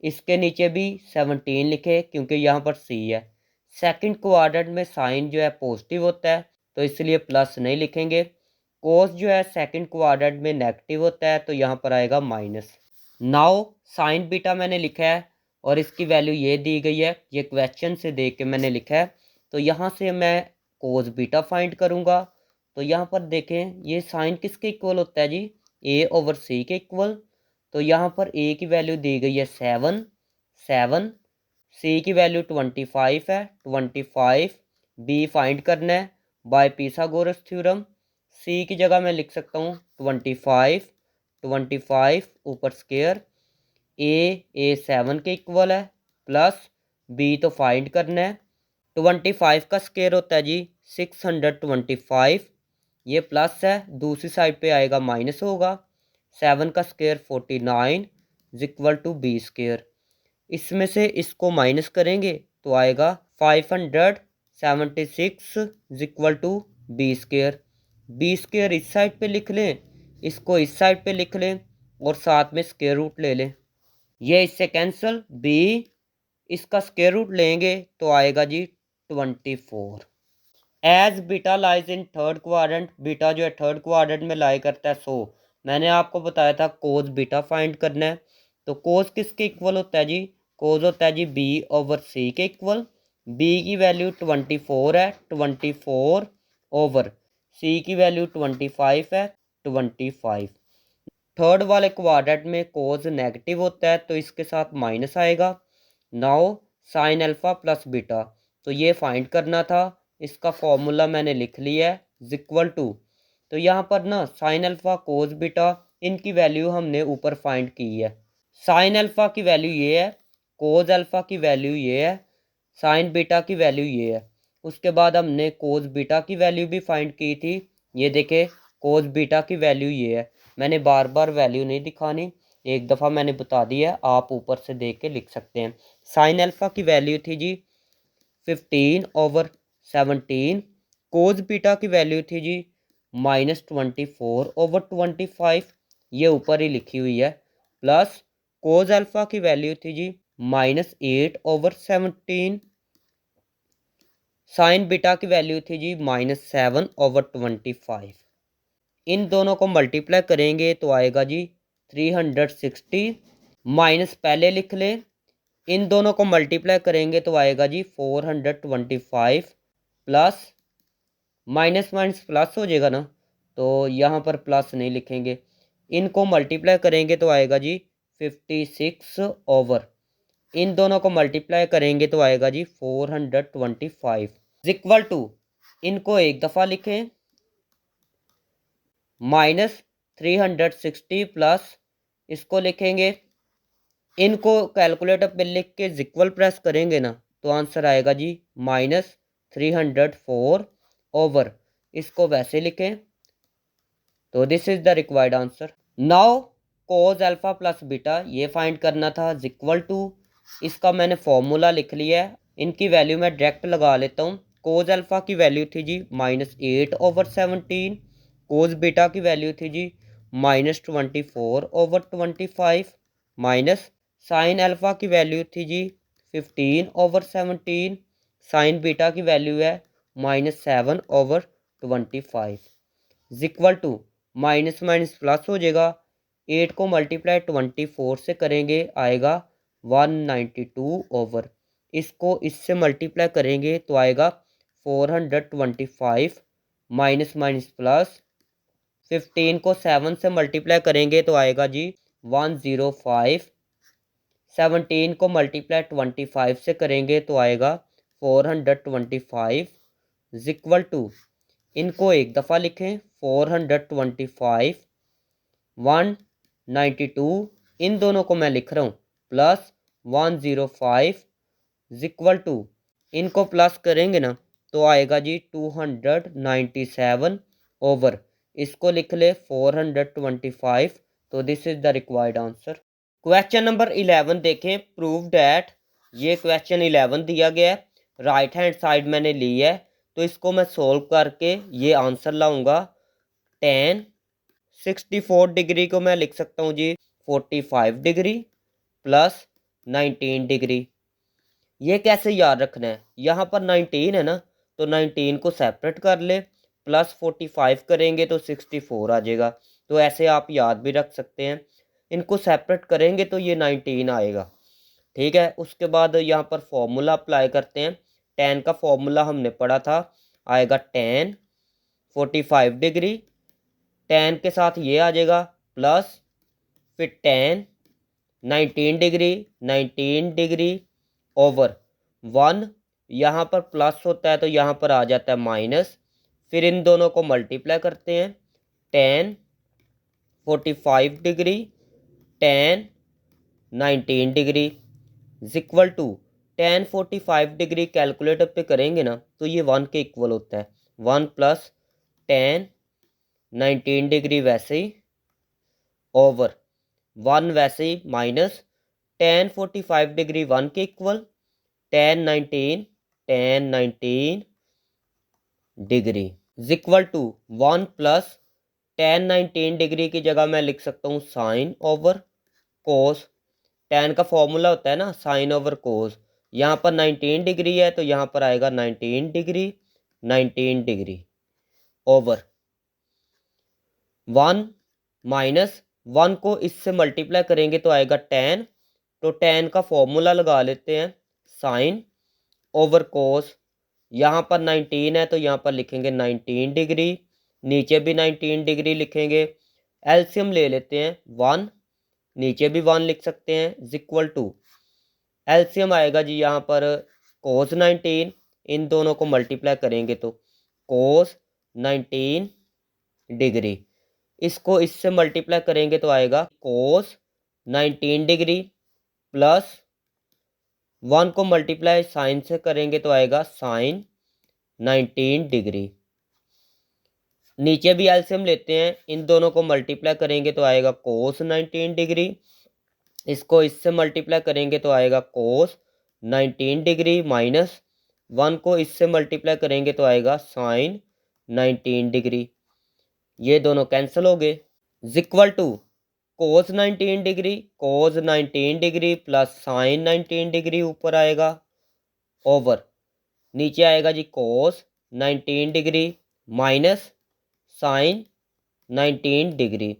इसके नीचे भी 17 लिखे क्योंकि यहाँ पर सी है। सेकंड क्वाड्रेंट में साइन जो है पॉजिटिव होता है तो इसलिए प्लस नहीं लिखेंगे। कोस जो है सेकंड क्वाड्रेंट में नेगेटिव होता है तो यहाँ पर आएगा माइनस। नाउ साइन बीटा मैंने लिखा है और इसकी वैल्यू ये दी गई है, ये क्वेश्चन से देख के मैंने लिखा है। तो यहाँ से मैं कोस बीटा फाइंड करूँगा। तो यहाँ पर देखें ये साइन किसके इक्वल होता है जी, a/c के इक्वल। तो यहाँ पर ए की वैल्यू दी गई है 7, सी की वैल्यू 25 है 25, बी फाइंड करना है बाय पिथागोरस थ्योरम। सी की जगह मैं लिख सकता हूँ 25 ऊपर स्क्वायर, ए 7 के इक्वल है प्लस बी तो फाइंड करना है। 25 का स्क्वायर होता है जी 625, ये प्लस है, दूसरी साइड पे आएगा माइनस होगा। 7 का square 49 equal to B square. इसमें से इसको माइनस करेंगे तो आएगा 576 equal to B square. B square इस साइड पे लिख लें, इसको इस साइड पे लिख लें और साथ में स्क्वायर रूट ले लें। ये इससे कैंसिल, बी इसका स्क्वायर रूट लेंगे तो आएगा जी 24। As beta lies in third quadrant, beta जो है थर्ड क्वाड्रेंट में लाई करता है, सो मैंने आपको बताया था कोस बीटा फाइंड करना है। तो कोस किसके इक्वल होता है जी? कोस होता है जी बी ओवर सी के इक्वल। बी की वैल्यू 24 है, 24 ओवर सी की वैल्यू 25 है, 25। थर्ड वाले क्वाड्रेंट में कोस नेगेटिव होता है तो इसके साथ माइनस आएगा। Now sine alpha plus beta, तो ये फाइंड करना था, इसका फॉर्मूला मैंने लिख लिया है इक्वल टू। तो यहाँ पर ना साइन अल्फा कोस बीटा इनकी वैल्यू हमने ऊपर फाइंड की है। साइन अल्फा की वैल्यू ये है, कोस अल्फा की वैल्यू ये है, साइन बीटा की वैल्यू ये है। उसके बाद हमने कोस बीटा की वैल्यू भी फाइंड की थी, ये देखे कोस बीटा की वैल्यू ये है। मैंने बार बार वैल्यू नहीं दिखानी, एक दफ़ा मैंने बता दी है, आप ऊपर से देख के लिख सकते हैं। साइन अल्फा की वैल्यू थी जी 15 ओवर 17, कोस बीटा की वैल्यू थी जी -24 ओवर 25, ये ऊपर ही लिखी हुई है, प्लस कोस अल्फा की वैल्यू थी जी -8 ओवर 17, साइन बीटा की वैल्यू थी जी -7 ओवर 25। इन दोनों को मल्टीप्लाई करेंगे तो आएगा जी 360, माइनस पहले लिख लें, इन दोनों को मल्टीप्लाई करेंगे तो आएगा जी 425, प्लस माइनस माइनस प्लस हो जाएगा ना, तो यहाँ पर प्लस नहीं लिखेंगे, इनको मल्टीप्लाई करेंगे तो आएगा जी 56 ओवर, इन दोनों को मल्टीप्लाई करेंगे तो आएगा जी 425 इक्वल टू, इनको एक दफ़ा लिखें -360 प्लस इसको लिखेंगे, इनको कैलकुलेटर पे लिख के इक्वल प्रेस करेंगे ना तो आंसर आएगा जी -304 ओवर, इसको वैसे लिखें तो this is the required answer. Now cos alpha plus beta ये फाइंड करना था इक्वल टू, इसका मैंने फॉर्मूला लिख लिया है, इनकी वैल्यू मैं डायरेक्ट लगा लेता हूँ। कोस अल्फा की वैल्यू थी जी -8 ओवर 17, कोस बीटा की वैल्यू थी जी -24 ओवर 25, माइनस साइन अल्फा की वैल्यू थी जी 15 ओवर 17, साइन बीटा की वैल्यू है -7 over 25 equal to, minus minus plus हो जाएगा, 8 को मल्टीप्लाई 24 से करेंगे आएगा 192 ओवर, इसको इससे मल्टीप्लाई करेंगे तो आएगा 425, माइनस माइनस प्लस, 15 को 7 से मल्टीप्लाई करेंगे तो आएगा जी 105, 17 को मल्टीप्लाई 25 से करेंगे तो आएगा 425 इक्वल टू, इनको एक दफ़ा लिखें 425 192, इन दोनों को मैं लिख रहा हूँ प्लस 105 इक्वल टू, इनको प्लस करेंगे ना तो आएगा जी 297 ओवर, इसको लिख ले 425, तो this is the required answer. Question number 11 देखें, प्रूव डैट, ये क्वेश्चन 11 दिया गया है, राइट हैंड साइड मैंने ली है, तो इसको मैं सोल्व करके ये आंसर लाऊंगा। tan 64 डिग्री को मैं लिख सकता हूँ जी 45 डिग्री प्लस 19 डिग्री। ये कैसे याद रखना है, यहाँ पर 19 है ना, तो 19 को सेपरेट कर ले, प्लस 45 करेंगे तो 64 आ जाएगा, तो ऐसे आप याद भी रख सकते हैं। इनको सेपरेट करेंगे तो ये 19 आएगा, ठीक है। उसके बाद यहाँ पर फॉर्मूला अप्लाई करते हैं, tan का फॉर्मूला हमने पढ़ा था, आएगा tan 45 डिग्री, tan के साथ ये आ जाएगा प्लस, फिर tan 19 डिग्री 19 डिग्री ओवर 1, यहाँ पर प्लस होता है तो यहाँ पर आ जाता है माइनस, फिर इन दोनों को मल्टीप्लाई करते हैं, tan 45 degree tan 19 degree is equal to tan 45 degree calculator पे करेंगे ना तो ये 1 के इक्वल होता है, 1 प्लस टेन 19 डिग्री वैसे ही ओवर 1 वैसे ही माइनस टेन 45 डिग्री 1 के equal tan 19 degree is equal to 1 plus tan 19 degree की जगह मैं लिख सकता हूँ साइन ओवर कोस, टेन का फॉर्मूला होता है ना साइन ओवर कोस, यहाँ पर 19 डिग्री है तो यहाँ पर आएगा 19 डिग्री ओवर 1 माइनस 1 को इससे मल्टीप्लाई करेंगे तो आएगा टेन, तो टेन का फॉर्मूला लगा लेते हैं साइन ओवर कोस, यहाँ पर 19 है तो यहाँ पर लिखेंगे 19 डिग्री, नीचे भी 19 डिग्री लिखेंगे, एलसीएम ले लेते हैं 1, नीचे भी 1 लिख सकते हैं इज इक्वल टू एलसीएम आएगा जी यहाँ पर कोस 19, इन दोनों को मल्टीप्लाई करेंगे तो कोस 19 डिग्री, इसको इससे मल्टीप्लाई करेंगे तो आएगा कोस 19 डिग्री प्लस 1 को मल्टीप्लाई साइन से करेंगे तो आएगा साइन 19 डिग्री, नीचे भी एलसीएम लेते हैं, इन दोनों को मल्टीप्लाई करेंगे तो आएगा कोस 19 डिग्री, इसको इससे मल्टीप्लाई करेंगे तो आएगा कोस 19 डिग्री माइनस 1 को इससे मल्टीप्लाई करेंगे तो आएगा साइन 19 डिग्री, ये दोनों कैंसिल हो गए is equal to cos 19 degree plus sine 19 degree ऊपर आएगा ओवर नीचे आएगा जी cos 19 degree minus sine 19 degree,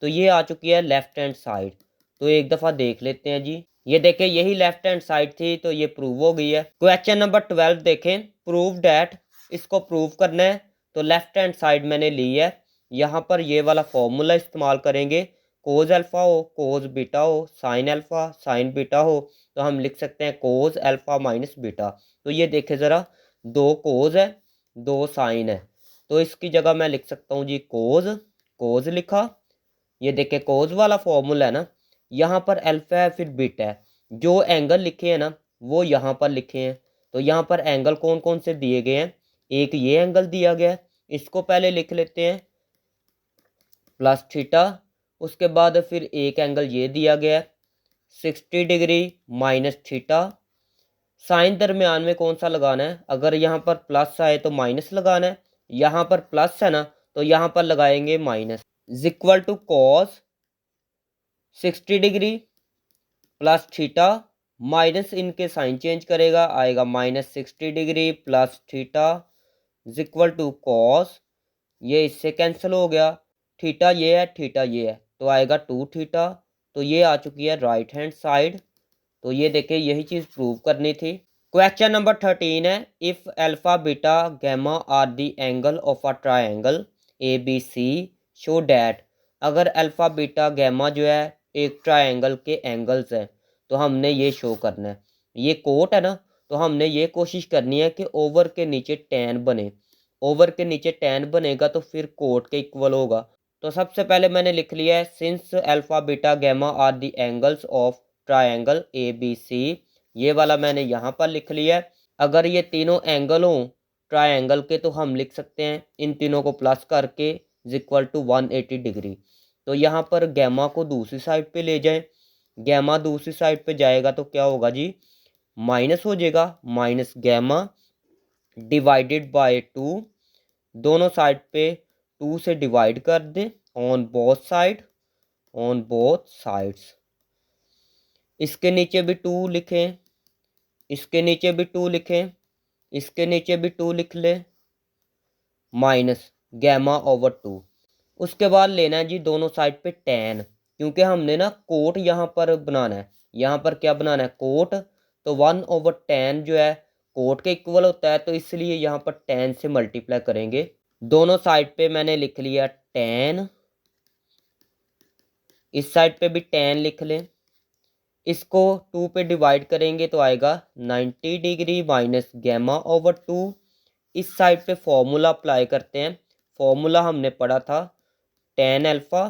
तो ये आ चुकी है लेफ्ट हैंड साइड, तो एक दफ़ा देख लेते हैं जी, ये देखें यही लेफ्ट हैंड साइड थी तो ये प्रूव हो गई है। क्वेश्चन नंबर 12 देखें, प्रूव डैट, इसको प्रूव करना है तो लेफ्ट हैंड साइड मैंने ली है, यहाँ पर ये वाला फॉर्मूला इस्तेमाल करेंगे, कोज अल्फ़ा हो कोज बीटा हो साइन अल्फ़ा साइन बीटा हो, तो हम लिख सकते हैं कोज अल्फ़ा माइनस बीटा, तो ये देखें ज़रा, दो कोज है दो साइन है, तो इसकी जगह मैं लिख सकता हूँ जी कोज, कोज लिखा, ये देखें कोज वाला फॉर्मूला है ना, यहाँ पर अल्फा है फिर बीटा है, जो एंगल लिखे हैं ना वो यहाँ पर लिखे हैं, तो यहाँ पर एंगल कौन कौन से दिए गए हैं, एक ये एंगल दिया गया है, इसको पहले लिख लेते हैं प्लस थीटा, उसके बाद फिर एक एंगल ये दिया गया है 60 डिग्री माइनस थीटा, साइन दरमियान में कौन सा लगाना है, अगर यहाँ पर प्लस आए तो माइनस लगाना है, यहाँ पर प्लस है ना तो यहाँ पर लगाएंगे minus, is equal to cos 60 degree plus theta minus इनके साइन चेंज करेगा आएगा minus 60 degree plus theta is equal to cos, ये इससे कैंसिल हो गया, थीटा ये है थीटा ये है तो आएगा 2 थीटा, तो ये आ चुकी है राइट हैंड साइड, तो ये देखिए यही चीज़ प्रूव करनी थी। क्वेश्चन नंबर 13 है, if alpha beta gamma are the angle of a triangle A B C show that, अगर अल्फा बीटा गैमा जो है एक ट्रायंगल के एंगल्स हैं तो हमने ये शो करना है, ये कोट है ना तो हमने ये कोशिश करनी है कि ओवर के नीचे टैन बने, ओवर के नीचे टैन बनेगा तो फिर कोट के इक्वल होगा, तो सबसे पहले मैंने लिख लिया है since alpha beta gamma are the angles of triangle A B C, ये वाला मैंने यहाँ पर लिख लिया है, अगर ये तीनों एंगल हों ट्रायंगल के तो हम लिख सकते हैं इन तीनों को प्लस करके इज इक्वल टू 180 डिग्री, तो यहाँ पर गैमा को दूसरी साइड पे ले जाएं, गैमा दूसरी साइड पे जाएगा तो क्या होगा जी माइनस हो जाएगा, माइनस गैमा डिवाइडेड बाय 2, दोनों साइड पे 2 से डिवाइड कर दे on both side, on both sides, इसके नीचे भी 2 लिखें, इसके नीचे भी 2 लिखें, इसके नीचे भी 2 लिख ले, माइनस गैमा ओवर 2, उसके बाद लेना है जी दोनों साइड पे टैन, क्योंकि हमने ना कोट यहाँ पर बनाना है, यहाँ पर क्या बनाना है कोट, तो 1/tan जो है कोट के इक्वल होता है, तो इसलिए यहाँ पर tan से मल्टीप्लाई करेंगे, दोनों साइड पे मैंने लिख लिया tan, इस साइड पे भी tan लिख लें, इसको 2 पे डिवाइड करेंगे तो आएगा 90 डिग्री माइनस गैमा ओवर 2। इस साइड पे फॉर्मूला अप्लाई करते हैं। फॉर्मूला हमने पढ़ा था टेन अल्फ़ा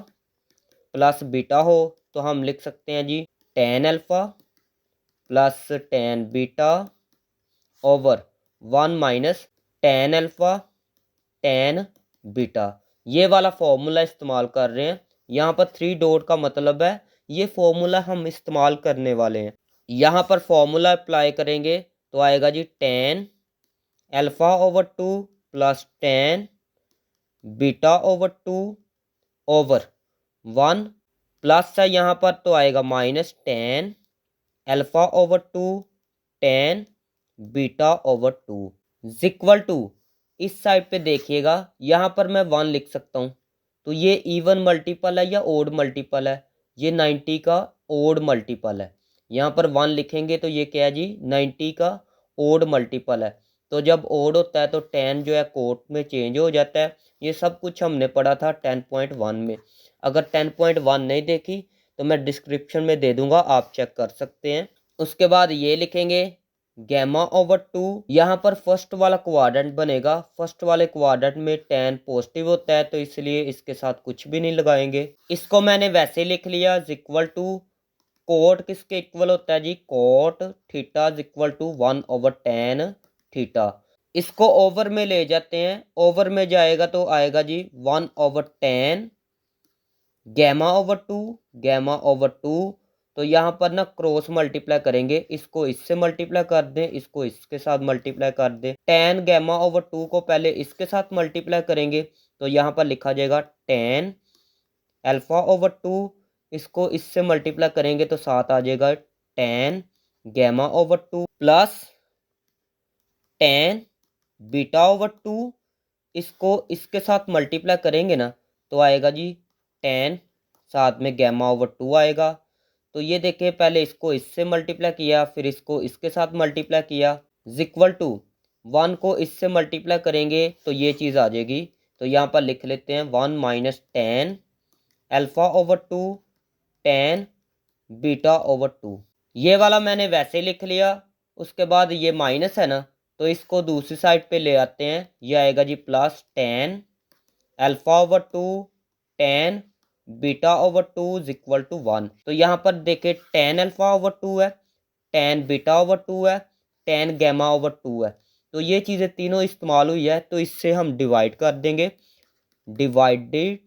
प्लस बीटा हो तो हम लिख सकते हैं जी tan alpha plus tan beta over 1 minus tan alpha tan beta. ये वाला फॉर्मूला इस्तेमाल कर रहे हैं। यहाँ पर 3 डॉट का मतलब है ये फॉर्मूला हम इस्तेमाल करने वाले हैं। यहाँ पर फॉर्मूला अप्लाई करेंगे तो आएगा जी tan alpha over 2 plus tan beta over 2 over 1 plus है यहाँ पर तो आएगा minus tan alpha over 2 tan beta over 2 equal to इस साइड पे देखिएगा यहाँ पर मैं 1 लिख सकता हूँ। तो ये इवन मल्टीपल है या ओड मल्टीपल है? ये 90 का ओड मल्टीपल है। यहाँ पर 1 लिखेंगे तो ये क्या है जी 90 का ओड मल्टीपल है। तो जब ओड होता है तो 10 जो है कोट में चेंज हो जाता है। ये सब कुछ हमने पढ़ा था 10.1 में। अगर 10.1 नहीं देखी तो मैं डिस्क्रिप्शन में दे दूंगा, आप चेक कर सकते हैं। उसके बाद ये लिखेंगे गैमा ओवर 2। यहाँ पर फर्स्ट वाला क्वाड्रेंट बनेगा। फर्स्ट वाले क्वाड्रेंट में 10 पॉजिटिव होता है तो इसलिए इसके साथ कुछ भी नहीं लगाएंगे। इसको मैंने वैसे लिख लिया इक्वल टू कोट किसके इक्वल होता है जी cot theta equal to 1 over 10 थीटा। इसको ओवर में ले जाते हैं। ओवर में जाएगा तो आएगा जी 1 over 10 gamma over 2 gamma over 2। तो यहाँ पर ना क्रॉस मल्टीप्लाई करेंगे। इसको इससे मल्टीप्लाई कर दें, इसको इसके साथ मल्टीप्लाई कर दें। 10 गैमा ओवर 2 को पहले इसके साथ मल्टीप्लाई करेंगे तो यहाँ पर लिखा जाएगा 10 अल्फ़ा ओवर 2। इसको इससे मल्टीप्लाई करेंगे तो साथ आ जाएगा 10 gamma over 2 plus 10 beta over 2। इसको इसके साथ मल्टीप्लाई करेंगे ना तो आएगा जी 10 साथ में गैमा ओवर 2 आएगा। तो ये देखिए पहले इसको इससे मल्टीप्लाई किया फिर इसको इसके साथ मल्टीप्लाई किया इक्वल टू 1 को इससे मल्टीप्लाई करेंगे तो ये चीज़ आ जाएगी। तो यहाँ पर लिख लेते हैं 1 minus 10 alpha over 2 10 beta over 2। ये वाला मैंने वैसे लिख लिया। उसके बाद ये माइनस है ना तो इसको दूसरी साइड पे ले आते हैं। ये आएगा जी plus 10 alpha over 2 10 beta over 2 equal to 1। तो यहाँ पर देखिए 10 अल्फ़ा ओवर 2 है, 10 बीटा ओवर 2 है, 10 गैमा ओवर 2 है। तो ये चीज़ें तीनों इस्तेमाल हुई है तो इससे हम डिवाइड कर देंगे। डिवाइडेड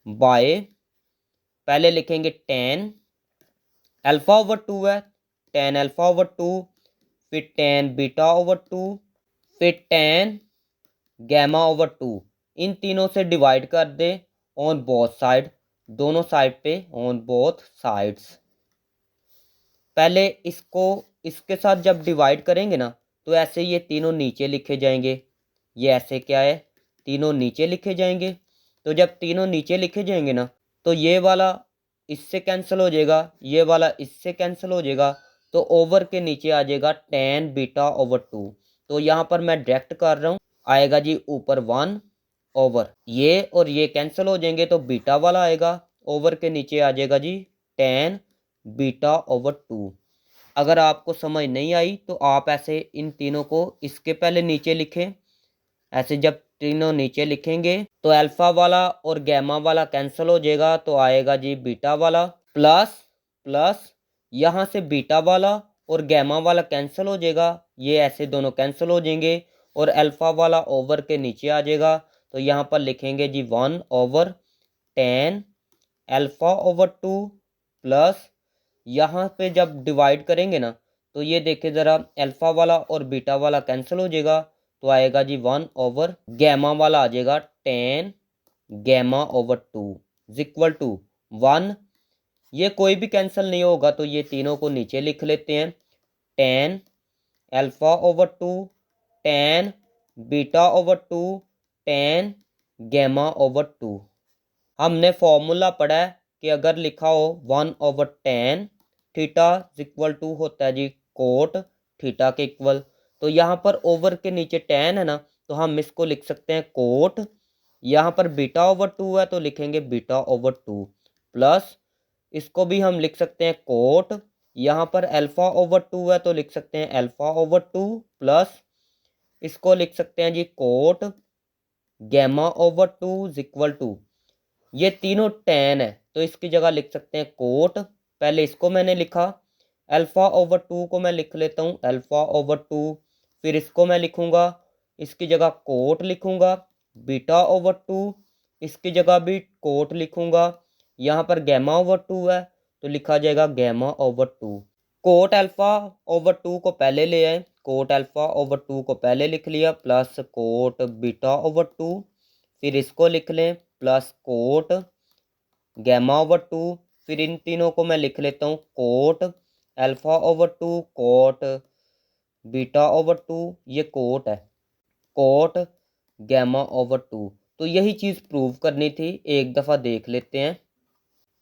बाय पहले लिखेंगे 10 अल्फ़ा ओवर 2 है, 10 अल्फ़ा ओवर 2 फिर 10 बीटा ओवर 2 फिर 10 गैमा ओवर 2। इन तीनों से डिवाइड कर दे ऑन बोथ साइड, दोनों साइड पे ऑन बोथ साइड्स। पहले इसको इसके साथ जब डिवाइड करेंगे ना तो ऐसे ये तीनों नीचे लिखे जाएंगे। ये ऐसे क्या है तीनों नीचे लिखे जाएंगे। तो जब तीनों नीचे लिखे जाएंगे ना तो ये वाला इससे कैंसिल हो जाएगा, ये वाला इससे कैंसिल हो जाएगा। तो ओवर के नीचे आ जाएगा 10 बीटा ओवर 2। तो यहाँ पर मैं डायरेक्ट कर रहा हूँ, आएगा जी ऊपर 1 ओवर ये और ये कैंसिल हो जाएंगे तो बीटा वाला आएगा। ओवर के नीचे आ जाएगा जी 10 बीटा ओवर 2। अगर आपको समझ नहीं आई तो आप ऐसे इन तीनों को इसके पहले नीचे लिखें। ऐसे जब तीनों नीचे लिखेंगे तो अल्फा वाला और गैमा वाला कैंसिल हो जाएगा तो आएगा जी बीटा वाला प्लस प्लस यहाँ से बीटा वाला और गैमा वाला कैंसिल हो जाएगा। ये ऐसे दोनों कैंसिल हो जाएंगे और अल्फा वाला ओवर के नीचे आ जाएगा। तो यहाँ पर लिखेंगे जी 1 ओवर 10 अल्फा ओवर 2 प्लस यहाँ पे जब डिवाइड करेंगे ना तो ये देखिए ज़रा अल्फ़ा वाला और बीटा वाला कैंसिल हो जाएगा तो आएगा जी 1 ओवर गैमा वाला आ जाएगा 10 गैमा ओवर 2 इक्वल टू 1। ये कोई भी कैंसिल नहीं होगा तो ये तीनों को नीचे लिख लेते हैं। 10 alpha over 2 10 beta over 2 10 gamma over 2। हमने फॉर्मूला पढ़ा है कि अगर लिखा हो 1 ओवर 10 थीटा इक्वल टू होता है जी कोट थीटा के इक्वल। तो यहाँ पर ओवर के नीचे 10 है ना तो हम इसको लिख सकते हैं कोट। यहाँ पर बीटा ओवर 2 है तो लिखेंगे बीटा ओवर 2 प्लस इसको भी हम लिख सकते हैं कोट, यहाँ पर अल्फ़ा ओवर 2 है तो लिख सकते हैं अल्फ़ा ओवर 2 प्लस इसको लिख सकते हैं जी cot gamma over 2 equal to, ये तीनों टेन है तो इसकी जगह लिख सकते हैं कोट। पहले इसको मैंने लिखा, अल्फ़ा ओवर 2 को मैं लिख लेता हूँ अल्फ़ा ओवर 2, फिर इसको मैं लिखूँगा, इसकी जगह कोट लिखूँगा बीटा ओवर 2, इसकी जगह भी कोट लिखूँगा, यहाँ पर गैमा ओवर 2 है तो लिखा जाएगा gamma over 2। Cot alpha over 2 को पहले ले आए, कोट अल्फ़ा ओवर 2 को पहले लिख लिया प्लस कोट बीटा ओवर 2, फिर इसको लिख लें प्लस कोट गैमा ओवर 2, फिर इन तीनों को मैं लिख लेता हूँ cot alpha over 2 cot beta over 2, ये कोट है कोट गैमा ओवर 2। तो यही चीज़ प्रूव करनी थी, एक दफ़ा देख लेते हैं।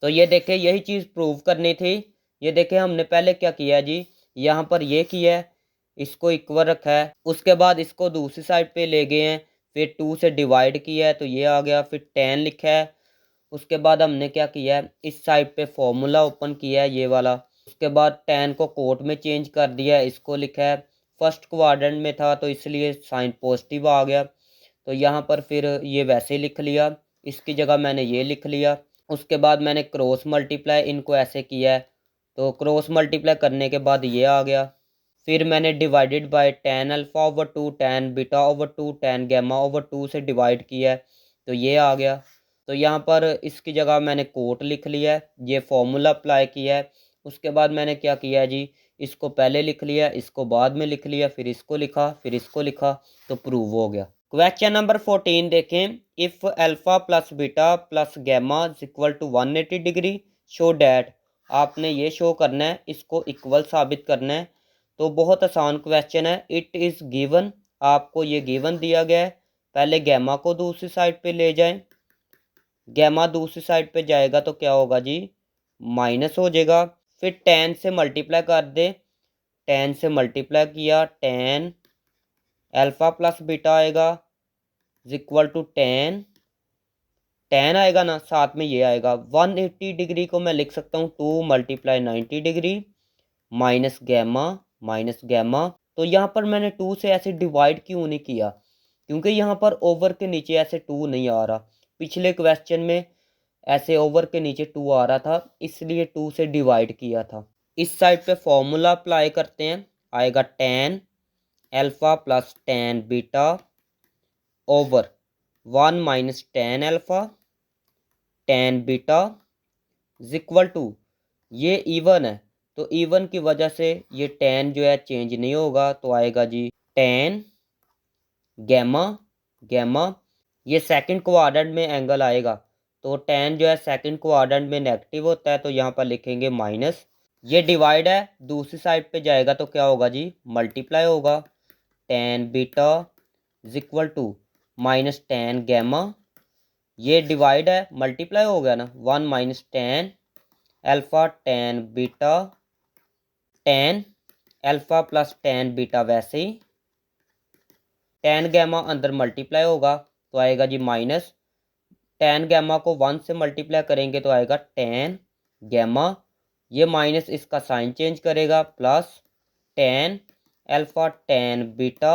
तो ये देखें यही चीज़ प्रूव करनी थी। ये देखें हमने पहले क्या किया जी, यहाँ पर ये किया है, इसको इक्वल रखा है, उसके बाद इसको दूसरी साइड पे ले गए हैं, फिर 2 से डिवाइड किया है तो ये आ गया, फिर 10 लिखा है। उसके बाद हमने क्या किया है, इस साइड पे फॉर्मूला ओपन किया है ये वाला, उसके बाद 10 को कोट में चेंज कर दिया है, इसको लिखा है, फर्स्ट क्वाड्रेंट में था तो इसलिए साइन पॉजिटिव आ गया, तो यहाँ पर फिर ये वैसे लिख लिया, इसकी जगह मैंने ये लिख लिया। उसके बाद मैंने क्रॉस मल्टीप्लाई इनको ऐसे किया है, तो क्रॉस मल्टीप्लाई करने के बाद ये आ गया। फिर मैंने divided by 10 alpha over 2 10 beta over 2 10 gamma over 2 से डिवाइड किया है तो ये आ गया। तो यहाँ पर इसकी जगह मैंने कोट लिख लिया है, ये फॉर्मूला अप्लाई किया है। उसके बाद मैंने क्या किया है जी, इसको पहले लिख लिया, इसको बाद में लिख लिया, फिर इसको लिखा, फिर इसको लिखा, तो प्रूव हो गया। क्वेश्चन नंबर 14 देखें, if alpha plus beta plus gamma equal to 180 degree show that, आपने ये शो करना है, इसको इक्वल साबित करना है। तो बहुत आसान क्वेश्चन है, इट इज़ गिवन, आपको ये गिवन दिया गया है। पहले गैमा को दूसरी साइड पे ले जाएं, गैमा दूसरी साइड पे जाएगा तो क्या होगा जी, माइनस हो जाएगा। फिर 10 से मल्टीप्लाई कर दे, 10 से मल्टीप्लाई किया, 10 अल्फ़ा प्लस बीटा आएगा इक्वल टू 10 आएगा ना, साथ में ये आएगा 180 डिग्री को मैं लिख सकता हूँ 2 मल्टीप्लाई 90 डिग्री माइनस गैमा। तो यहाँ पर मैंने 2 से ऐसे डिवाइड क्यों नहीं किया, क्योंकि यहाँ पर ओवर के नीचे ऐसे 2 नहीं आ रहा, पिछले क्वेश्चन में ऐसे ओवर के नीचे 2 आ रहा था, इसलिए 2 से डिवाइड किया था। इस साइड पे फॉर्मूला अप्लाई करते हैं, आएगा 10 alpha plus 10 beta over 1 minus 10 alpha 10 beta equal to, ये इवन है तो इवन की वजह से ये 10 जो है चेंज नहीं होगा, तो आएगा जी 10 गैमा, ये सेकंड क्वाड्रेंट में एंगल आएगा, तो 10 जो है सेकंड क्वाड्रेंट में नेगेटिव होता है तो यहाँ पर लिखेंगे माइनस। ये डिवाइड है, दूसरी साइड पे जाएगा तो क्या होगा जी, मल्टीप्लाई होगा, 10 beta equal to minus 10 gamma, ये डिवाइड है, मल्टीप्लाई हो गया ना, 1 minus 10 alpha 10 beta 10 alpha plus 10 beta, वैसे ही 10 गैमा अंदर मल्टीप्लाई होगा तो आएगा जी माइनस, 10 गैमा को 1 से मल्टीप्लाई करेंगे तो आएगा 10 गैमा, ये माइनस इसका साइन चेंज करेगा, प्लस 10 अल्फ़ा 10 बीटा,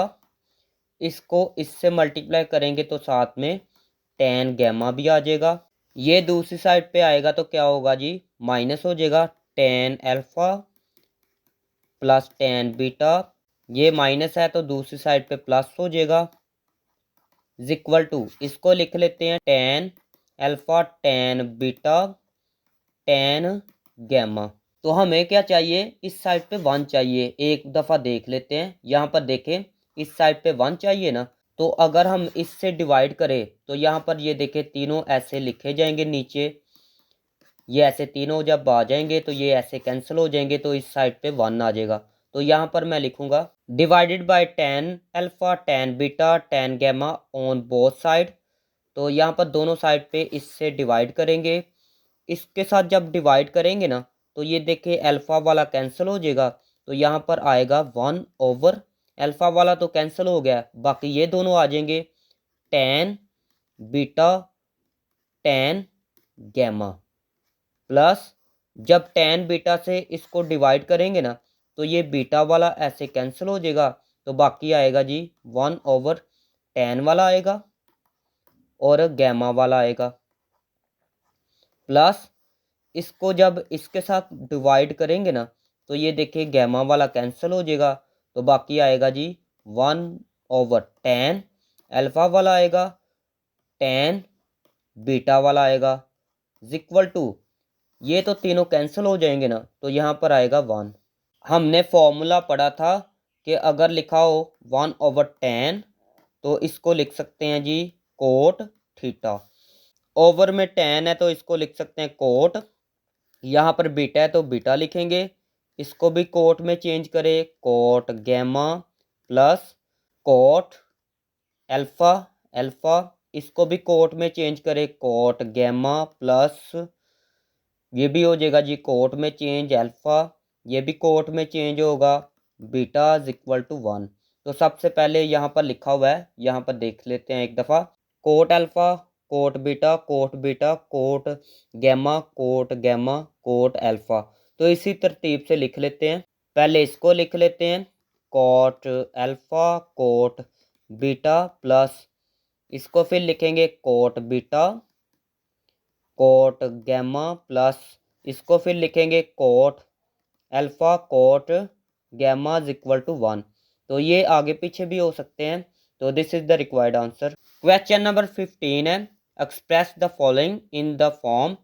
इसको इससे मल्टीप्लाई करेंगे तो साथ में 10 गैमा भी आ जाएगा। ये दूसरी साइड पे आएगा तो क्या होगा जी, माइनस हो जाएगा, 10 अल्फ़ा प्लस 10 बीटा, ये माइनस है तो दूसरी साइड पे प्लस हो जाएगा, इक्वल टू, इसको लिख लेते हैं 10 अल्फ़ा 10 बीटा 10 गैमा। तो हमें क्या चाहिए, इस साइड पे 1 चाहिए, एक दफ़ा देख लेते हैं। यहाँ पर देखें इस साइड पे 1 चाहिए ना, तो अगर हम इससे डिवाइड करें तो यहाँ पर ये देखें तीनों ऐसे लिखे जाएंगे नीचे, ये ऐसे तीनों जब आ जाएंगे तो ये ऐसे कैंसिल हो जाएंगे, तो इस साइड पे 1 आ जाएगा। तो यहाँ पर मैं लिखूँगा divided by 10 alpha 10 beta 10 gamma on both side, तो यहाँ पर दोनों साइड पे इससे डिवाइड करेंगे, इसके साथ जब डिवाइड करेंगे ना तो ये देखिए अल्फ़ा वाला कैंसिल हो जाएगा, तो यहाँ पर आएगा 1 ओवर, अल्फ़ा वाला तो कैंसिल हो गया, बाकी ये दोनों आ जाएंगे 10 बीटा 10 गैमा प्लस जब tan बीटा से इसको डिवाइड करेंगे ना तो ये बीटा वाला ऐसे कैंसिल हो जाएगा, तो बाकी आएगा जी 1/tan वाला आएगा और गैमा वाला आएगा, प्लस इसको जब इसके साथ डिवाइड करेंगे ना तो ये देखिए गैमा वाला कैंसिल हो जाएगा, तो बाकी आएगा जी 1/tan अल्फा वाला आएगा, tan बीटा वाला आएगा इक्वल टू, ये तो तीनों कैंसिल हो जाएंगे ना तो यहाँ पर आएगा 1। हमने फॉर्मूला पढ़ा था कि अगर लिखा हो 1/tan तो इसको लिख सकते हैं जी कोट थीटा, ओवर में tan है तो इसको लिख सकते हैं कोट, यहाँ पर बीटा है तो बीटा लिखेंगे, इसको भी कोट में चेंज करें cot gamma plus cot alpha, alpha इसको भी कोट में चेंज करें कोट गैमा प्लस ये भी हो जाएगा जी कोट में चेंज अल्फा, ये भी कोट में चेंज होगा बीटा इक्वल टू 1। तो सबसे पहले यहाँ पर लिखा हुआ है, यहाँ पर देख लेते हैं एक दफ़ा, cot alpha cot beta cot beta cot gamma cot gamma cot alpha. तो इसी तरतीब से लिख लेते हैं, पहले इसको लिख लेते हैं cot alpha cot beta plus इसको फिर लिखेंगे cot beta cot gamma plus इसको फिर लिखेंगे cot alpha cot gamma equal to 1। तो ये आगे पीछे भी हो सकते हैं, तो this is the required answer. Question number 15 है, express the following in the form,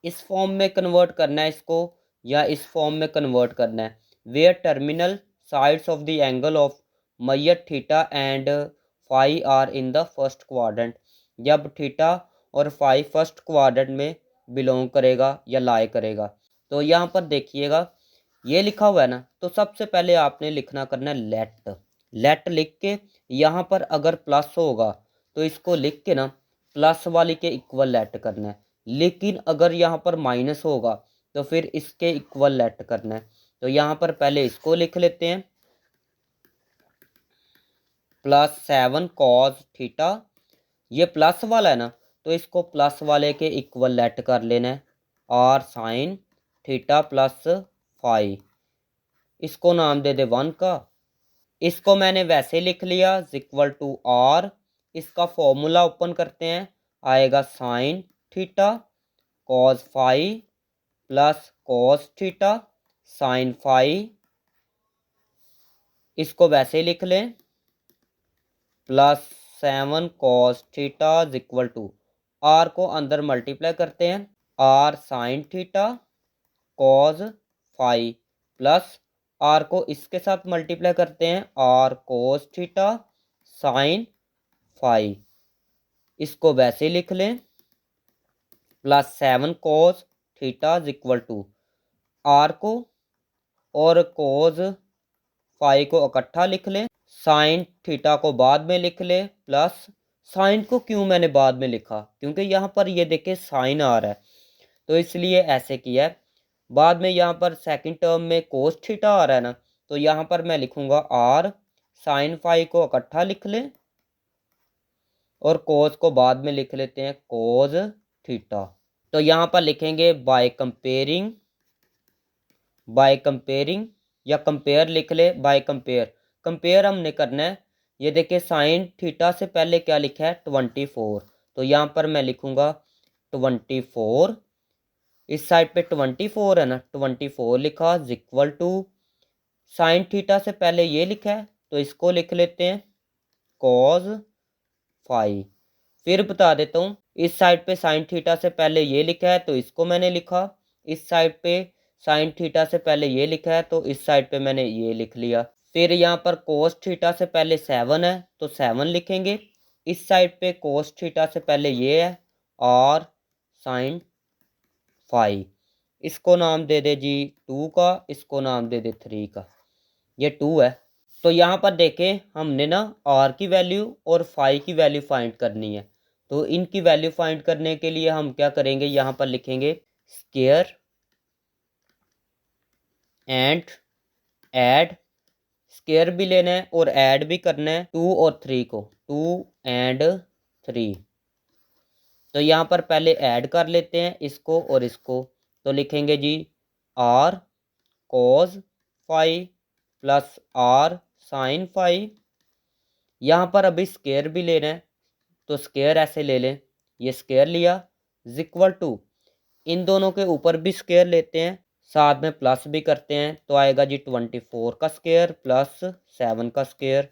इस फॉर्म में कन्वर्ट करना है इसको या इस फॉर्म में कन्वर्ट करना है, where terminal sides of the angle of मैयत theta and phi are in the first quadrant, जब थीटा और फाई फर्स्ट क्वाड्रेंट में बिलोंग करेगा या लाई करेगा। तो यहाँ पर देखिएगा ये लिखा हुआ है ना, तो सबसे पहले आपने लिखना करना है लेट, लेट लिख के यहाँ पर अगर प्लस होगा तो इसको लिख के ना प्लस वाली के इक्वल लेट करना है, लेकिन अगर यहाँ पर माइनस होगा तो फिर इसके इक्वल लेट करना है। तो यहाँ पर पहले इसको लिख लेते हैं +7 cos थीटा, ये प्लस वाला है ना तो इसको प्लस वाले के इक्वल लेट कर लेना है r sine theta plus phi, इसको नाम दे दे 1 का, इसको मैंने वैसे लिख लिया इक्वल टू r, इसका फॉर्मूला ओपन करते हैं, आएगा sine theta cos phi plus cos theta sine phi, इसको वैसे लिख लें +7 cos theta equal to, R को अंदर मल्टीप्लाई करते हैं r sine theta cos phi plus R को इसके साथ मल्टीप्लाई करते हैं r cos theta sine phi, इसको वैसे लिख लें +7 cos theta equal to, R को और कोस फाई को इकट्ठा लिख लें, साइन थीटा को बाद में लिख ले, प्लस साइन को क्यों मैंने बाद में लिखा, क्योंकि यहाँ पर ये देखे साइन आ रहा है तो इसलिए ऐसे किया है। बाद में यहाँ पर सेकंड टर्म में कोस थीटा आ रहा है ना, तो यहाँ पर मैं लिखूंगा आर साइन फाई को इकट्ठा लिख लें और कोस को बाद में लिख लेते हैं कोस थीटा। तो यहाँ पर लिखेंगे बाय कंपेयरिंग या कंपेयर लिख ले, बाय कंपेयर, कंपेयर हमने करना है। ये देखिए साइन थीटा से पहले क्या लिखा है 24, तो यहाँ पर मैं लिखूंगा 24, इस साइड पे 24 है ना 24 लिखा इक्वल टू, साइन थीटा से पहले ये लिखा है तो इसको लिख लेते हैं कॉस फाई। फिर बता देता हूँ, इस साइड पे साइन थीटा से पहले ये लिखा है तो इसको मैंने लिखा, इस साइड पे साइन थीटा से पहले ये लिखा है तो इस साइड पे मैंने ये लिख लिया। फिर यहाँ पर कोस थीटा से पहले 7 है तो 7 लिखेंगे, इस साइड पे कोस थीटा से पहले ये है और साइन फाई, इसको नाम दे दे जी 2 का, इसको नाम दे दे 3 का, ये 2 है। तो यहाँ पर देखें हमने ना आर की वैल्यू और फाई की वैल्यू फाइंड करनी है, तो इनकी वैल्यू फाइंड करने के लिए हम क्या करेंगे, यहाँ पर लिखेंगे स्क्वायर एंड ऐड, स्क्वायर भी लेना है और ऐड भी करना है 2 और 3 को, 2 एंड 3। तो यहाँ पर पहले ऐड कर लेते हैं इसको और इसको, तो लिखेंगे जी R cos phi plus R sine phi. यहाँ पर अभी स्केयर भी लेना है तो स्केयर ऐसे ले लें, ये स्केयर लिया इज इक्वल टू, इन दोनों के ऊपर भी स्केयर लेते हैं, साथ में प्लस भी करते हैं तो आएगा जी 24 का स्केयर प्लस 7 का स्केयर।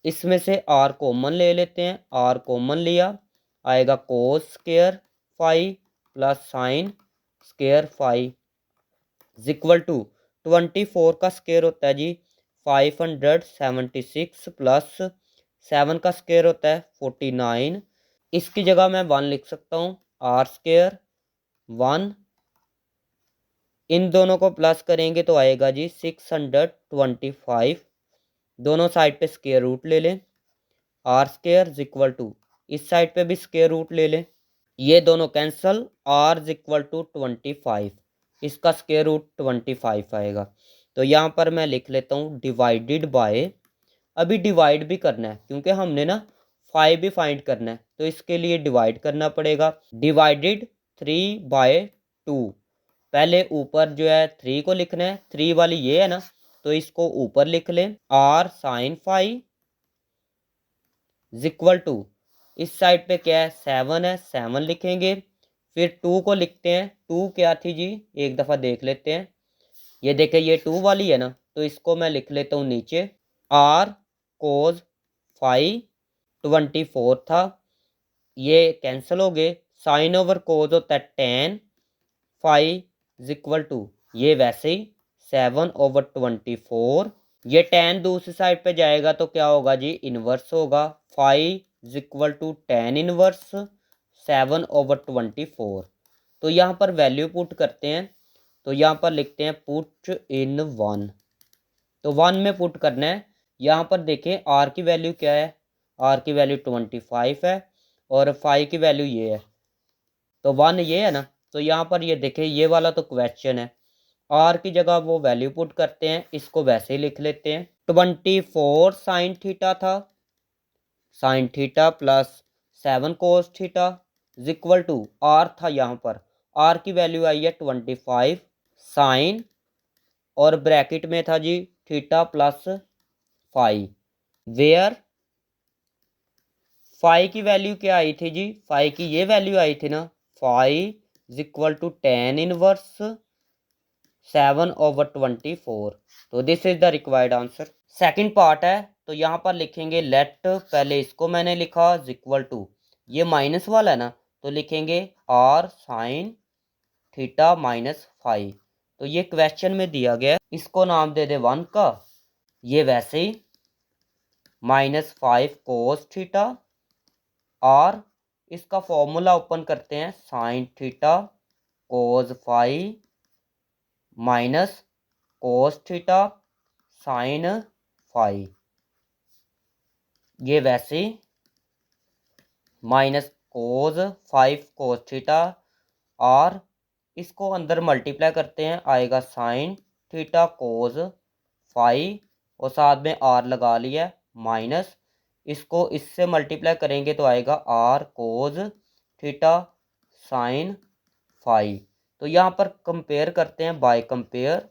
इसमें से आर कॉमन ले लेते हैं, आर कॉमन लिया, आएगा cos square phi plus sine square phi is equal to 24 का स्केयर होता है जी 576 प्लस 7 का स्केयर होता है 49। इसकी जगह मैं 1 लिख सकता हूँ, आर स्केयर 1, इन दोनों को प्लस करेंगे तो आएगा जी 625, दोनों साइड पे स्केयर रूट ले लें, R square is equal to इस साइड पे भी स्केयर रूट ले लें, ये दोनों cancel, R is equal to 25, इसका स्केयर रूट 25 आएगा। तो यहाँ पर मैं लिख लेता हूँ डिवाइडेड बाय, अभी डिवाइड भी करना है क्योंकि हमने ना 5 भी फाइंड करना है तो इसके लिए डिवाइड करना पड़ेगा। डिवाइडेड 3/2, पहले ऊपर जो है 3 को लिखना है, 3 वाली ये है ना तो इसको ऊपर लिख लें, R sine phi is equal to, इस साइड पे क्या है 7 है, 7 लिखेंगे, फिर 2 को लिखते हैं, 2 क्या थी जी एक दफ़ा देख लेते हैं, ये देखें ये 2 वाली है ना तो इसको मैं लिख लेता हूँ नीचे, आर कोज फाई 24 था, ये कैंसिल हो गए, साइन ओवर कोज होता है 10 फाई इज इक्वल टू, ये वैसे ही 7/24, ये 10 दूसरी साइड पे जाएगा तो क्या होगा जी इन्वर्स होगा, phi is equal to 10 inverse 7/24। तो यहाँ पर वैल्यू पुट करते हैं, तो यहाँ पर लिखते हैं पुट इन 1, तो 1 में पुट करना है। यहाँ पर देखें आर की वैल्यू क्या है, आर की वैल्यू 25 है और फाई की वैल्यू ये है, तो 1 ये है ना, तो यहाँ पर ये देखें ये वाला तो क्वेश्चन है, आर की जगह वो वैल्यू पुट करते हैं, इसको वैसे ही लिख लेते हैं, 24 साइन थीटा था, sine theta plus 7 cos theta is equal to, R था यहाँ पर, आर की वैल्यू आई है 25 साइन और ब्रैकेट में था जी theta plus phi, where phi की वैल्यू क्या आई थी जी, फाई की ये वैल्यू आई थी ना, phi is equal to 10 inverse 7/24। तो this is the required answer. Second part है तो यहाँ पर लिखेंगे लेट, पहले इसको मैंने लिखा इज इक्वल टू, ये माइनस वाला है ना तो लिखेंगे R sine theta minus phi, तो ये क्वेश्चन में दिया गया, इसको नाम दे दे 1 का, ये वैसे ही -5 कोस थीटा, और इसका फॉर्मूला ओपन करते हैं, sine theta cos phi minus cos theta sine phi, ये वैसे ही माइनस कोस 5 कोस थीटा, और इसको अंदर मल्टीप्लाई करते हैं, आएगा साइन थीटा कोस फाई और साथ में आर लगा लिया माइनस, इसको इससे मल्टीप्लाई करेंगे तो आएगा R cos theta sine phi. तो यहाँ पर कंपेयर करते हैं, बाय कंपेयर,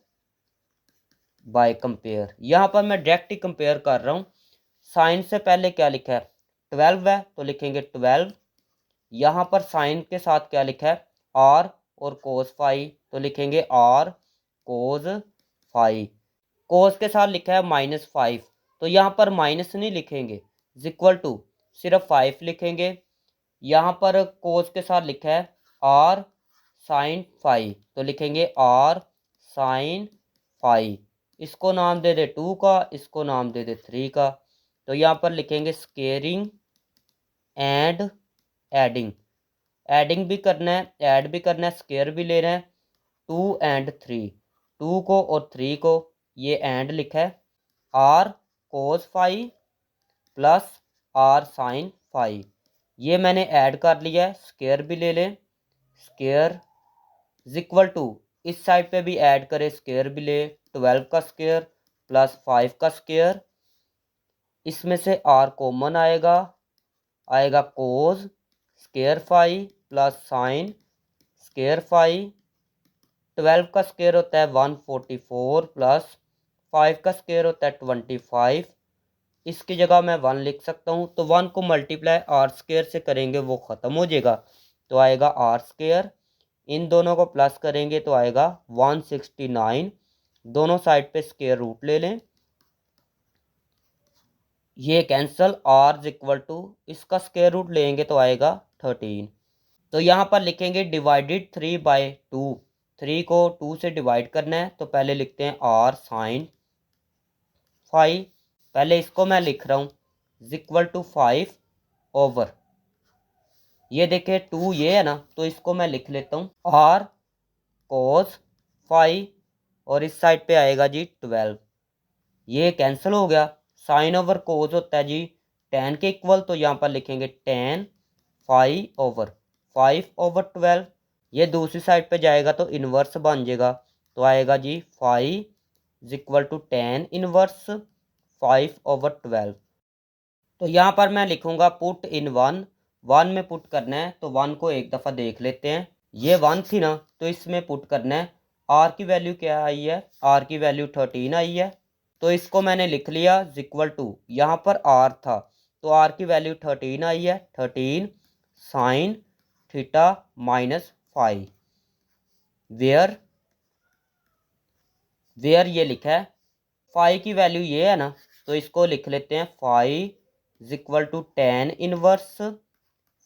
बाय कंपेयर, यहाँ पर मैं डायरेक्ट ही कंपेयर कर रहा हूँ, साइन से पहले क्या लिखा है 12 है तो लिखेंगे 12, यहाँ पर साइन के साथ क्या लिखा है आर और कोस फाई तो लिखेंगे आर कोस फाई, कोस के साथ लिखा है -5 तो यहाँ पर माइनस नहीं लिखेंगे, इज इक्वल टू सिर्फ 5 लिखेंगे, यहाँ पर कोस के साथ लिखा है आर साइन फाई तो लिखेंगे आर साइन फाई, इसको नाम दे दे 2 का, इसको नाम दे दे 3 का, तो यहाँ पर लिखेंगे स्केयरिंग एंड एडिंग, एडिंग भी करना है, ऐड भी करना है, स्केयर भी लेना है, 2 एंड 3, 2 को और 3 को, ये एंड लिखा है, R cos phi plus R sine phi, ये मैंने ऐड कर लिया है, स्केयर भी ले लें, स्केयर इज इक्वल टू, इस साइड पे भी ऐड करें, स्केयर भी ले, 12 का स्केयर प्लस 5 का स्केयर, इसमें से आर कॉमन आएगा, आएगा cos square phi plus sine square phi 12 का स्क्वायर होता है 144 प्लस 5 का स्क्वायर होता है 25। इसकी जगह मैं 1 लिख सकता हूँ। तो 1 को मल्टीप्लाई आर स्क्वायर से करेंगे वो ख़त्म हो जाएगा, तो आएगा आर स्क्वायर। इन दोनों को प्लस करेंगे तो आएगा 169। दोनों साइड पे स्क्वायर रूट ले लें, ये कैंसल। आर इक्वल टू इसका स्क्वायर रूट लेंगे तो आएगा 13। तो यहाँ पर लिखेंगे डिवाइडेड 3/2। 3 को 2 से डिवाइड करना है, तो पहले लिखते हैं आर साइन 5। पहले इसको मैं लिख रहा हूँ इक्वल टू 5 ओवर, ये देखें 2 ये है ना, तो इसको मैं लिख लेता हूँ आर कोस 5, और इस साइड पे आएगा जी 12। ये कैंसिल हो गया। साइन ओवर कोस होता है जी tan के इक्वल, तो यहाँ पर लिखेंगे tan 5/12। ये दूसरी साइड पे जाएगा तो इन्वर्स बन जाएगा, तो आएगा जी 5 इक्वल टू tan इन्वर्स 5/12। तो यहाँ पर मैं लिखूंगा पुट इन 1। 1 में पुट करना है, तो 1 को एक दफ़ा देख लेते हैं। ये 1 थी ना, तो इसमें पुट करना है। आर की वैल्यू क्या आई है, आर की वैल्यू 13 आई है, तो इसको मैंने लिख लिया इक्वल टू, यहाँ पर आर था तो आर की वैल्यू 13 आई है, 13 साइन थीटा -5। वेयर वेयर ये लिखा है, फाई की वैल्यू ये है ना, तो इसको लिख लेते हैं 5 इक्वल टू tan इनवर्स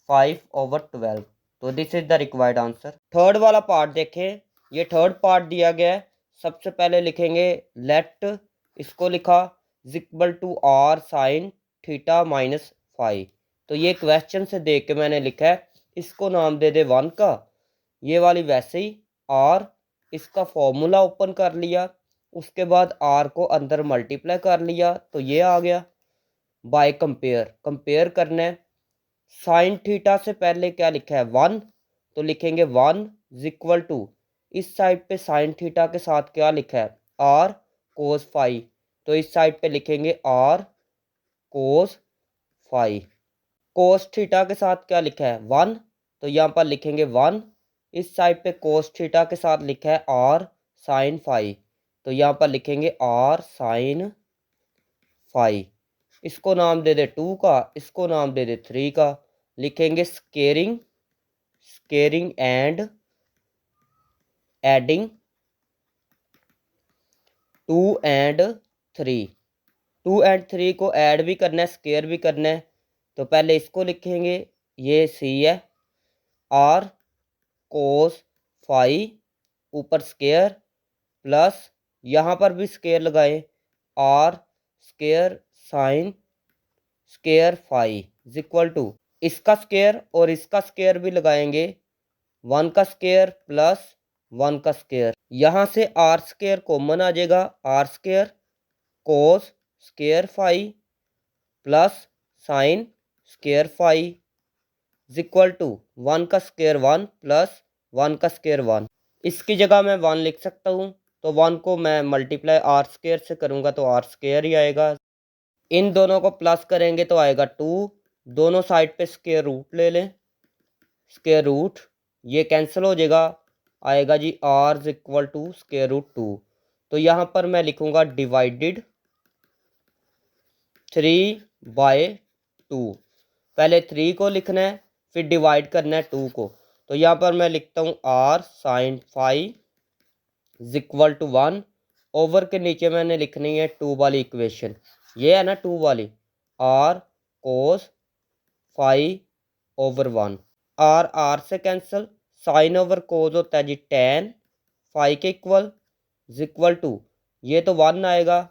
5/12। तो this is the required answer. Third वाला पार्ट देखें, ये थर्ड पार्ट दिया गया है। सबसे पहले लिखेंगे लेट, इसको लिखा equal to R sine theta -5। तो ये क्वेश्चन से देख के मैंने लिखा है, इसको नाम दे दे 1 का, ये वाली वैसे ही आर, इसका फॉर्मूला ओपन कर लिया, उसके बाद आर को अंदर मल्टीप्लाई कर लिया, तो ये आ गया। बाय कंपेयर करना है। साइन थीटा से पहले क्या लिखा है 1, तो लिखेंगे 1 इक्वल टू, इस साइड पे साइन थीटा के साथ क्या लिखा है आर कोस 5, तो इस साइड पे लिखेंगे आर कोस 5। कोस थीटा के साथ क्या लिखा है 1, तो यहाँ पर लिखेंगे 1। इस साइड पे कोस थीटा के साथ लिखा है आर साइन 5, तो यहाँ पर लिखेंगे आर साइन 5। इसको नाम दे दे 2 का, इसको नाम दे दे 3 का। लिखेंगे squaring and adding 2 and 3। 2 and 3 को ऐड भी करना है, स्केयर भी करना है। तो पहले इसको लिखेंगे, ये सी है, आर कोस 5 ऊपर स्केयर प्लस यहाँ पर भी स्केयर लगाए R square sine square 5 equal to, इसका स्केयर और इसका स्केयर भी लगाएंगे, 1 का स्केयर प्लस 1 का स्केयर। यहाँ से आर स्केयर कॉमन आ जाएगा, R square cos square 5 plus sine square 5 equal to 1 का स्केयर 1 प्लस 1 का स्केयर 1। इसकी जगह मैं 1 लिख सकता हूँ, तो 1 को मैं मल्टीप्लाई आर स्केयर से करूँगा तो आर स्केयर ही आएगा। इन दोनों को प्लस करेंगे तो आएगा 2। दोनों साइड पे स्क्वायर रूट ले लें, स्क्वायर रूट, ये कैंसिल हो जाएगा, आएगा जी R equal to square root 2। तो यहाँ पर मैं लिखूंगा डिवाइडेड 3/2। पहले 3 को लिखना है, फिर डिवाइड करना है 2 को। तो यहाँ पर मैं लिखता हूँ R sine 5 equal to 1। Over के नीचे मैंने लिखनी है 2 वाली इक्वेशन, ये है ना 2 वाली, आर कोस 5/1। आर से कैंसिल, साइन ओवर कोस होता है जी tan 5 के इक्वल टू, ये तो 1 आएगा।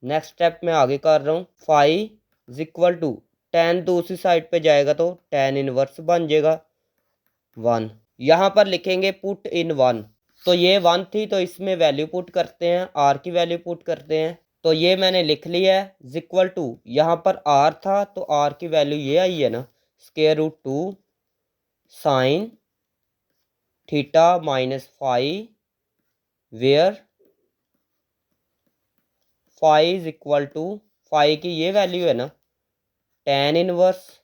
नेक्स्ट स्टेप में आगे कर रहा हूँ, 5 इक्वल टू tan दूसरी साइड पे जाएगा तो tan इनवर्स बन जाएगा 1। यहाँ पर लिखेंगे पुट इन 1, तो ये 1 थी तो इसमें वैल्यू पुट करते हैं, आर की वैल्यू पुट करते हैं। तो ये मैंने लिख लिया है इक्वल टू, यहाँ पर आर था तो आर की वैल्यू ये आई है ना, square root 2 sine theta -5 where 5 equal to 5 की ये वैल्यू है ना tan इनवर्स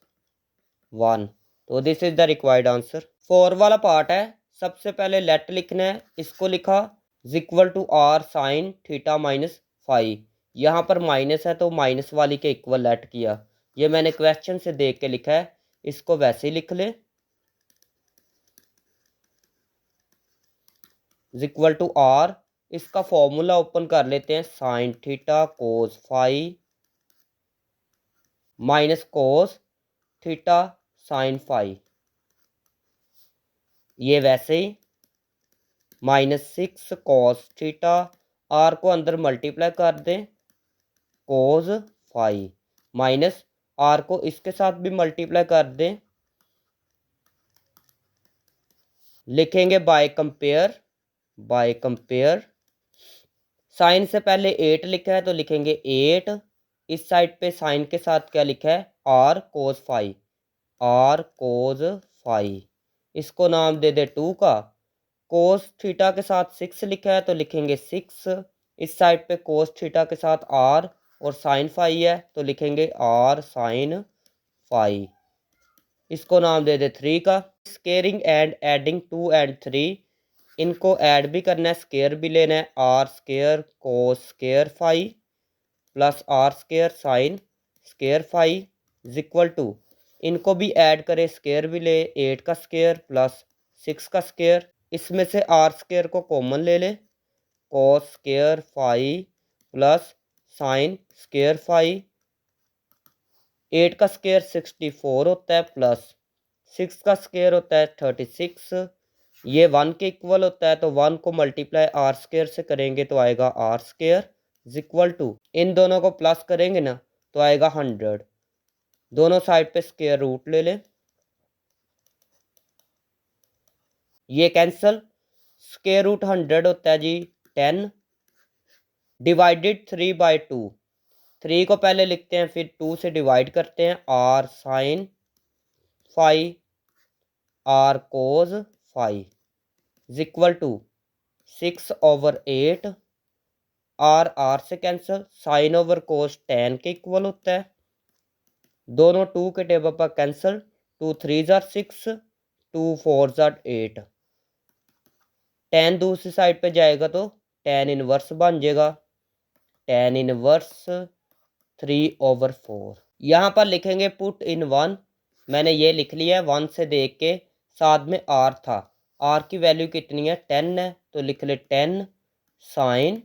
1। तो this is the required answer. 4 वाला पार्ट है, सबसे पहले लेट लिखना है, इसको लिखा equal to R sine theta minus phi. यहाँ पर माइनस है तो माइनस वाली के इक्वल लेट किया। ये मैंने क्वेश्चन से देख के लिखा है, इसको वैसे ही लिख ले। इक्वल टू आर, इसका फॉर्मूला ओपन कर लेते हैं, sine theta cos phi minus cos theta sine phi. ये वैसे ही -6 कॉस थीटा, आर को अंदर मल्टीप्लाई कर दें, कोस फाई माइनस आर को इसके साथ भी मल्टीप्लाई कर दें, लिखेंगे by compare. By compare sine से पहले 8 लिखा है तो लिखेंगे 8। इस साइड पे साइन के साथ क्या लिखा है, R cos phi, R cos phi. इसको नाम दे दे 2 का। कोस थीटा के साथ 6 लिखा है तो लिखेंगे 6। इस साइड पे कोस थीटा के साथ आर और साइन फाई है तो लिखेंगे आर साइन फाई। इसको नाम दे दे 3 का। स्केयरिंग एंड एडिंग 2 एंड 3, इनको ऐड भी करना है, स्केयर भी लेना है। R square cos square phi plus R square sine square phi is equal to, इनको भी ऐड करें, स्केयर भी ले, 8 का स्केयर प्लस 6 का स्केयर। इसमें से आर स्केयर को कॉमन ले ले, cos square phi plus sine square phi. 8 का स्केयर 64 होता है प्लस 6 का स्केयर होता है 36। ये 1 के इक्वल होता है तो 1 को मल्टीप्लाई आर स्केयर से करेंगे तो आएगा R square is equal to, इन दोनों को प्लस करेंगे ना तो आएगा 100। दोनों साइड पे स्केयर रूट ले लें, ये कैंसल। स्केयर रूट 100 होता है जी 10 डिवाइडेड 3/2। 3 को पहले लिखते हैं फिर 2 से डिवाइड करते हैं, R sine phi R cos phi is equal to 6/8। R से cancel, sine over cos tan के इक्वल होता है। दोनों 2 के टेबल पर कैंसिल, 2 3 जार 6, 2 4 जार 8। tan दूसरी साइड पे जाएगा तो tan इनवर्स बन जाएगा, tan इनवर्स 3/4। यहाँ पर लिखेंगे पुट इन 1, मैंने ये लिख लिया है 1 से देख के। साथ में आर था, आर की वैल्यू कितनी है 10 है तो लिख ले 10 साइन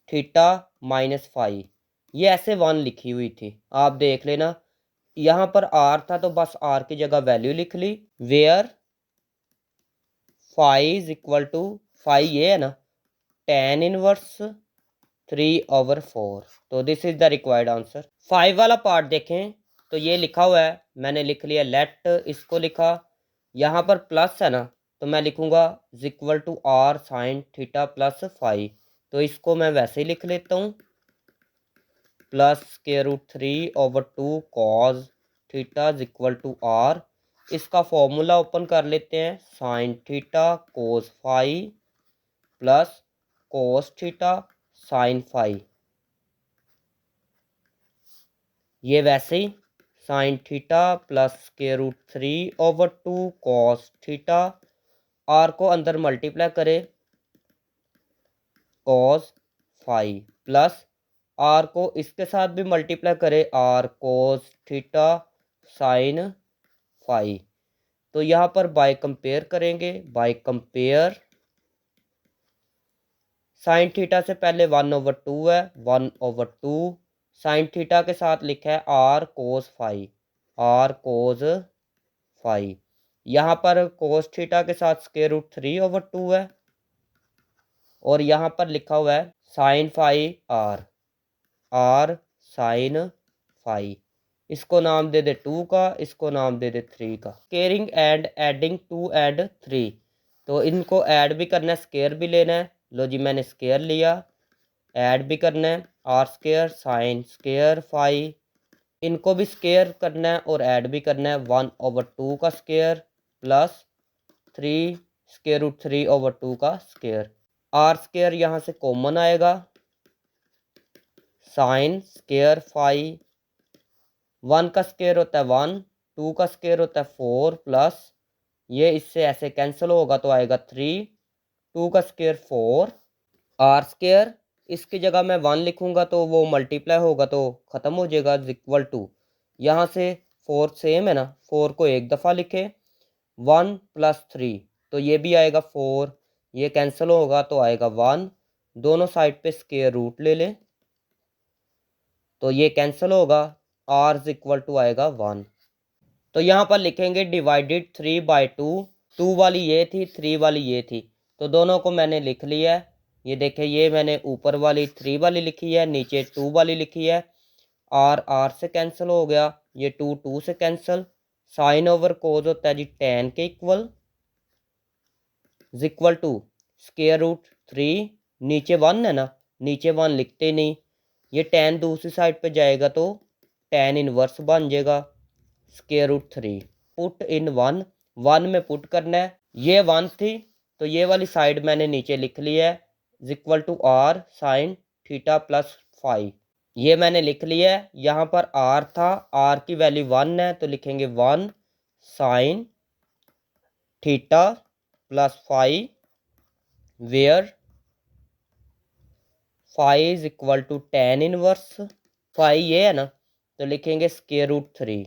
थीटा माइनस फाई। ये ऐसे 1 लिखी हुई थी, आप देख लेना। यहाँ पर आर था तो बस आर की जगह वैल्यू लिख ली, where phi is equal to, phi ये है ना, tan इनवर्स 3/4। तो this is the required answer. 5 वाला पार्ट देखें तो ये लिखा हुआ है, मैंने लिख लिया लेट, इसको लिखा। यहाँ पर प्लस है ना तो मैं लिखूंगा equal to R sine theta plus phi, तो इसको मैं वैसे ही लिख लेता हूँ, plus square root 3/2 cos theta equal to R. इसका फॉर्मूला ओपन कर लेते हैं, sine theta cos phi plus cos theta sine phi. ये वैसे ही sine theta plus square root 3/2 cos theta, R को अंदर मल्टीप्लाई करे, कॉस फाई प्लस आर को इसके साथ भी मल्टीप्लाई करे, R cos theta sine phi. तो यहाँ पर बाय कंपेयर करेंगे, बाय कंपेयर साइन थीटा से पहले 1/2 है, 1/2 साइन थीटा के साथ लिखा है R cos phi, R cos phi. यहाँ पर कोस थीटा के साथ स्क्वायर रूट 3/2 है और यहाँ पर लिखा हुआ है sine phi R, R sine phi. इसको नाम दे दे 2 का, इसको नाम दे दे 3 का। स्केयरिंग एंड एडिंग 2 एंड 3, तो इनको ऐड भी करना है, स्केयर भी लेना है। लो जी मैंने स्केयर लिया, ऐड भी करना है, R square sine square phi. इनको भी स्केयर करना है और ऐड भी करना है, 1/2 का स्केयर प्लस 3 स्केयर रूट 3/2 का स्केयर। आर स्केयर यहाँ से कॉमन आएगा, साइन स्केयर फाई, 1 का स्केयर होता है 1, 2 का स्केयर होता है 4 प्लस ये इससे ऐसे कैंसिल होगा तो आएगा 3, 2 का स्क्वायर 4, आर स्क्वायर, इसकी जगह मैं 1 लिखूंगा तो वो मल्टीप्लाई होगा तो ख़त्म हो जाएगा, इक्वल टू, यहाँ से 4 सेम है ना, 4 को एक दफ़ा लिखे, 1 + 3 तो ये भी आएगा 4, ये कैंसिल होगा तो आएगा 1, दोनों साइड पे स्क्वायर रूट ले लें तो ये कैंसिल होगा, r इक्वल टू आएगा 1। तो यहाँ पर लिखेंगे डिवाइडेड 3/2, 2 वाली ये थी, 3 वाली ये थी, तो दोनों को मैंने लिख लिया है। ये देखें, ये मैंने ऊपर वाली 3 वाली लिखी है, नीचे 2 वाली लिखी है, r से कैंसिल हो गया, ये 2 2 से कैंसिल, साइन ओवर कोज होता है जी tan के इक्वल टू स्क्वायर रूट 3, नीचे 1 है ना, नीचे 1 लिखते नहीं, ये tan दूसरी साइड पे जाएगा तो tan इनवर्स बन जाएगा स्क्वायर रूट 3, पुट इन 1, 1 में पुट करना है, ये 1 थी तो ये वाली साइड मैंने नीचे लिख ली है, equal to r sine theta plus 5, ये मैंने लिख लिया है। यहाँ पर r था, r की वैल्यू 1 है तो लिखेंगे 1 sine theta plus 5 where 5 is equal to tan inverse 5, ये है ना, तो लिखेंगे स्क्वायर रूट 3।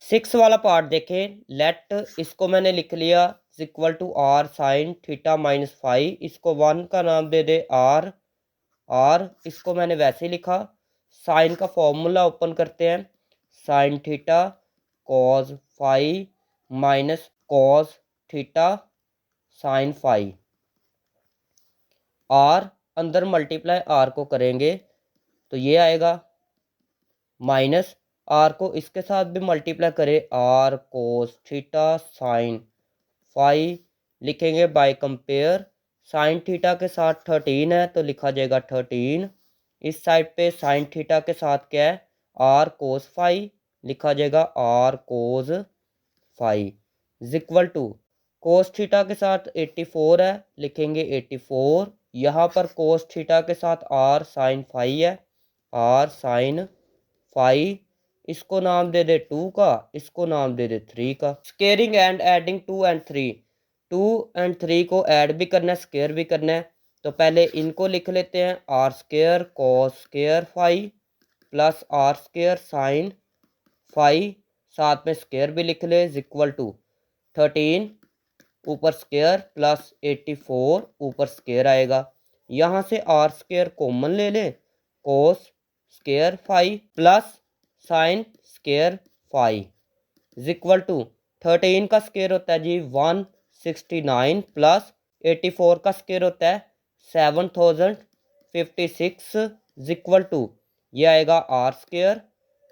6 वाला पार्ट देखें, लेट, इसको मैंने लिख लिया equal to r sine theta minus 5, इसको 1 का नाम दे दे r, इसको मैंने वैसे ही लिखा। साइन का फॉर्मूला ओपन करते हैं, sine theta cos 5 minus cos theta sign 5, r अंदर मल्टीप्लाई r को करेंगे तो ये आएगा, माइनस r को इसके साथ भी मल्टीप्लाई करें, r कोस थीटा साइन 5, लिखेंगे बाय कंपेयर, साइन थीटा के साथ 13 है तो लिखा जाएगा 13, इस साइड पे साइन थीटा के साथ क्या है, r कोस 5, लिखा जाएगा r cos 5 equal to, cos theta के साथ 84 है, लिखेंगे 84, यहाँ पर कोस थीटा के साथ r साइन 5 है, r साइन 5, इसको नाम दे दे 2 का, इसको नाम दे दे 3 का। Squaring and adding 2 and 3, 2 and 3 को ऐड भी करना है, स्केयर भी करना है, तो पहले इनको लिख लेते हैं, r square cos square 5 plus r square sine 5, साथ में स्केयर भी लिख ले, इक्वल टू 13 ऊपर स्केयर प्लस 84 ऊपर स्केयर आएगा, यहाँ से r स्केयर कॉमन ले ले, cos square 5 plus sine square 5 equal to 13 का स्केयर होता है जी 169 प्लस 84 का स्केयर होता है 7056 इक्वल टू, ये आएगा r स्केयर,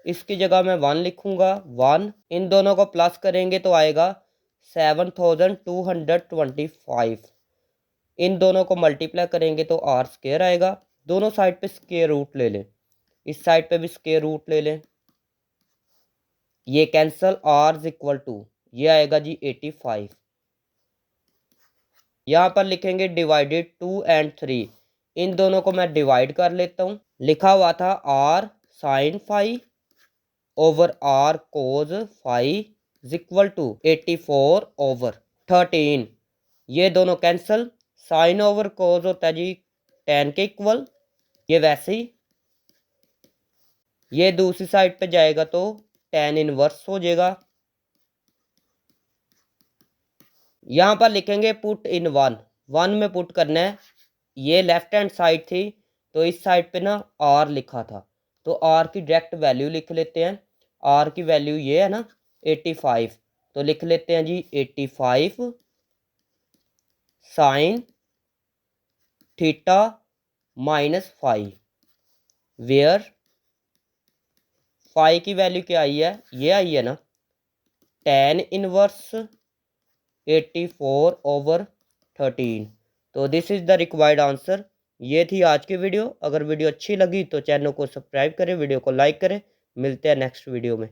इसकी जगह मैं 1 लिखूंगा, 1, इन दोनों को प्लस करेंगे तो आएगा 7225, इन दोनों को मल्टीप्लाई करेंगे तो r स्केयर आएगा, दोनों साइड पे स्केयर रूट ले लें, इस साइड पे भी स्केयर रूट ले लें, ये कैंसल, r इक्वल टू, ये आएगा जी 85, यहाँ पर लिखेंगे डिवाइडेड 2 and 3, इन दोनों को मैं डिवाइड कर लेता हूँ, लिखा हुआ था r sine 5 over r cos 5 equal to 84 over 13, ये दोनों कैंसल, साइन ओवर कोज होता है जी tan के इक्वल, ये वैसे ही, ये दूसरी साइड पे जाएगा तो tan इनवर्स हो जाएगा। यहाँ पर लिखेंगे पुट इन 1, 1 में पुट करना है, ये लेफ्ट हैंड साइड थी तो इस साइड पे ना r लिखा था, तो r की डायरेक्ट वैल्यू लिख लेते हैं, r की वैल्यू ये है ना 85, तो लिख लेते हैं जी 85 साइन थीटा माइनस 5 वेयर 5 की वैल्यू क्या आई है, ये आई है ना tan इनवर्स 84 ओवर 13, तो this is the required answer. ये थी आज की वीडियो, अगर वीडियो अच्छी लगी तो चैनल को सब्सक्राइब करें, वीडियो को लाइक करें, मिलते हैं नेक्स्ट वीडियो में।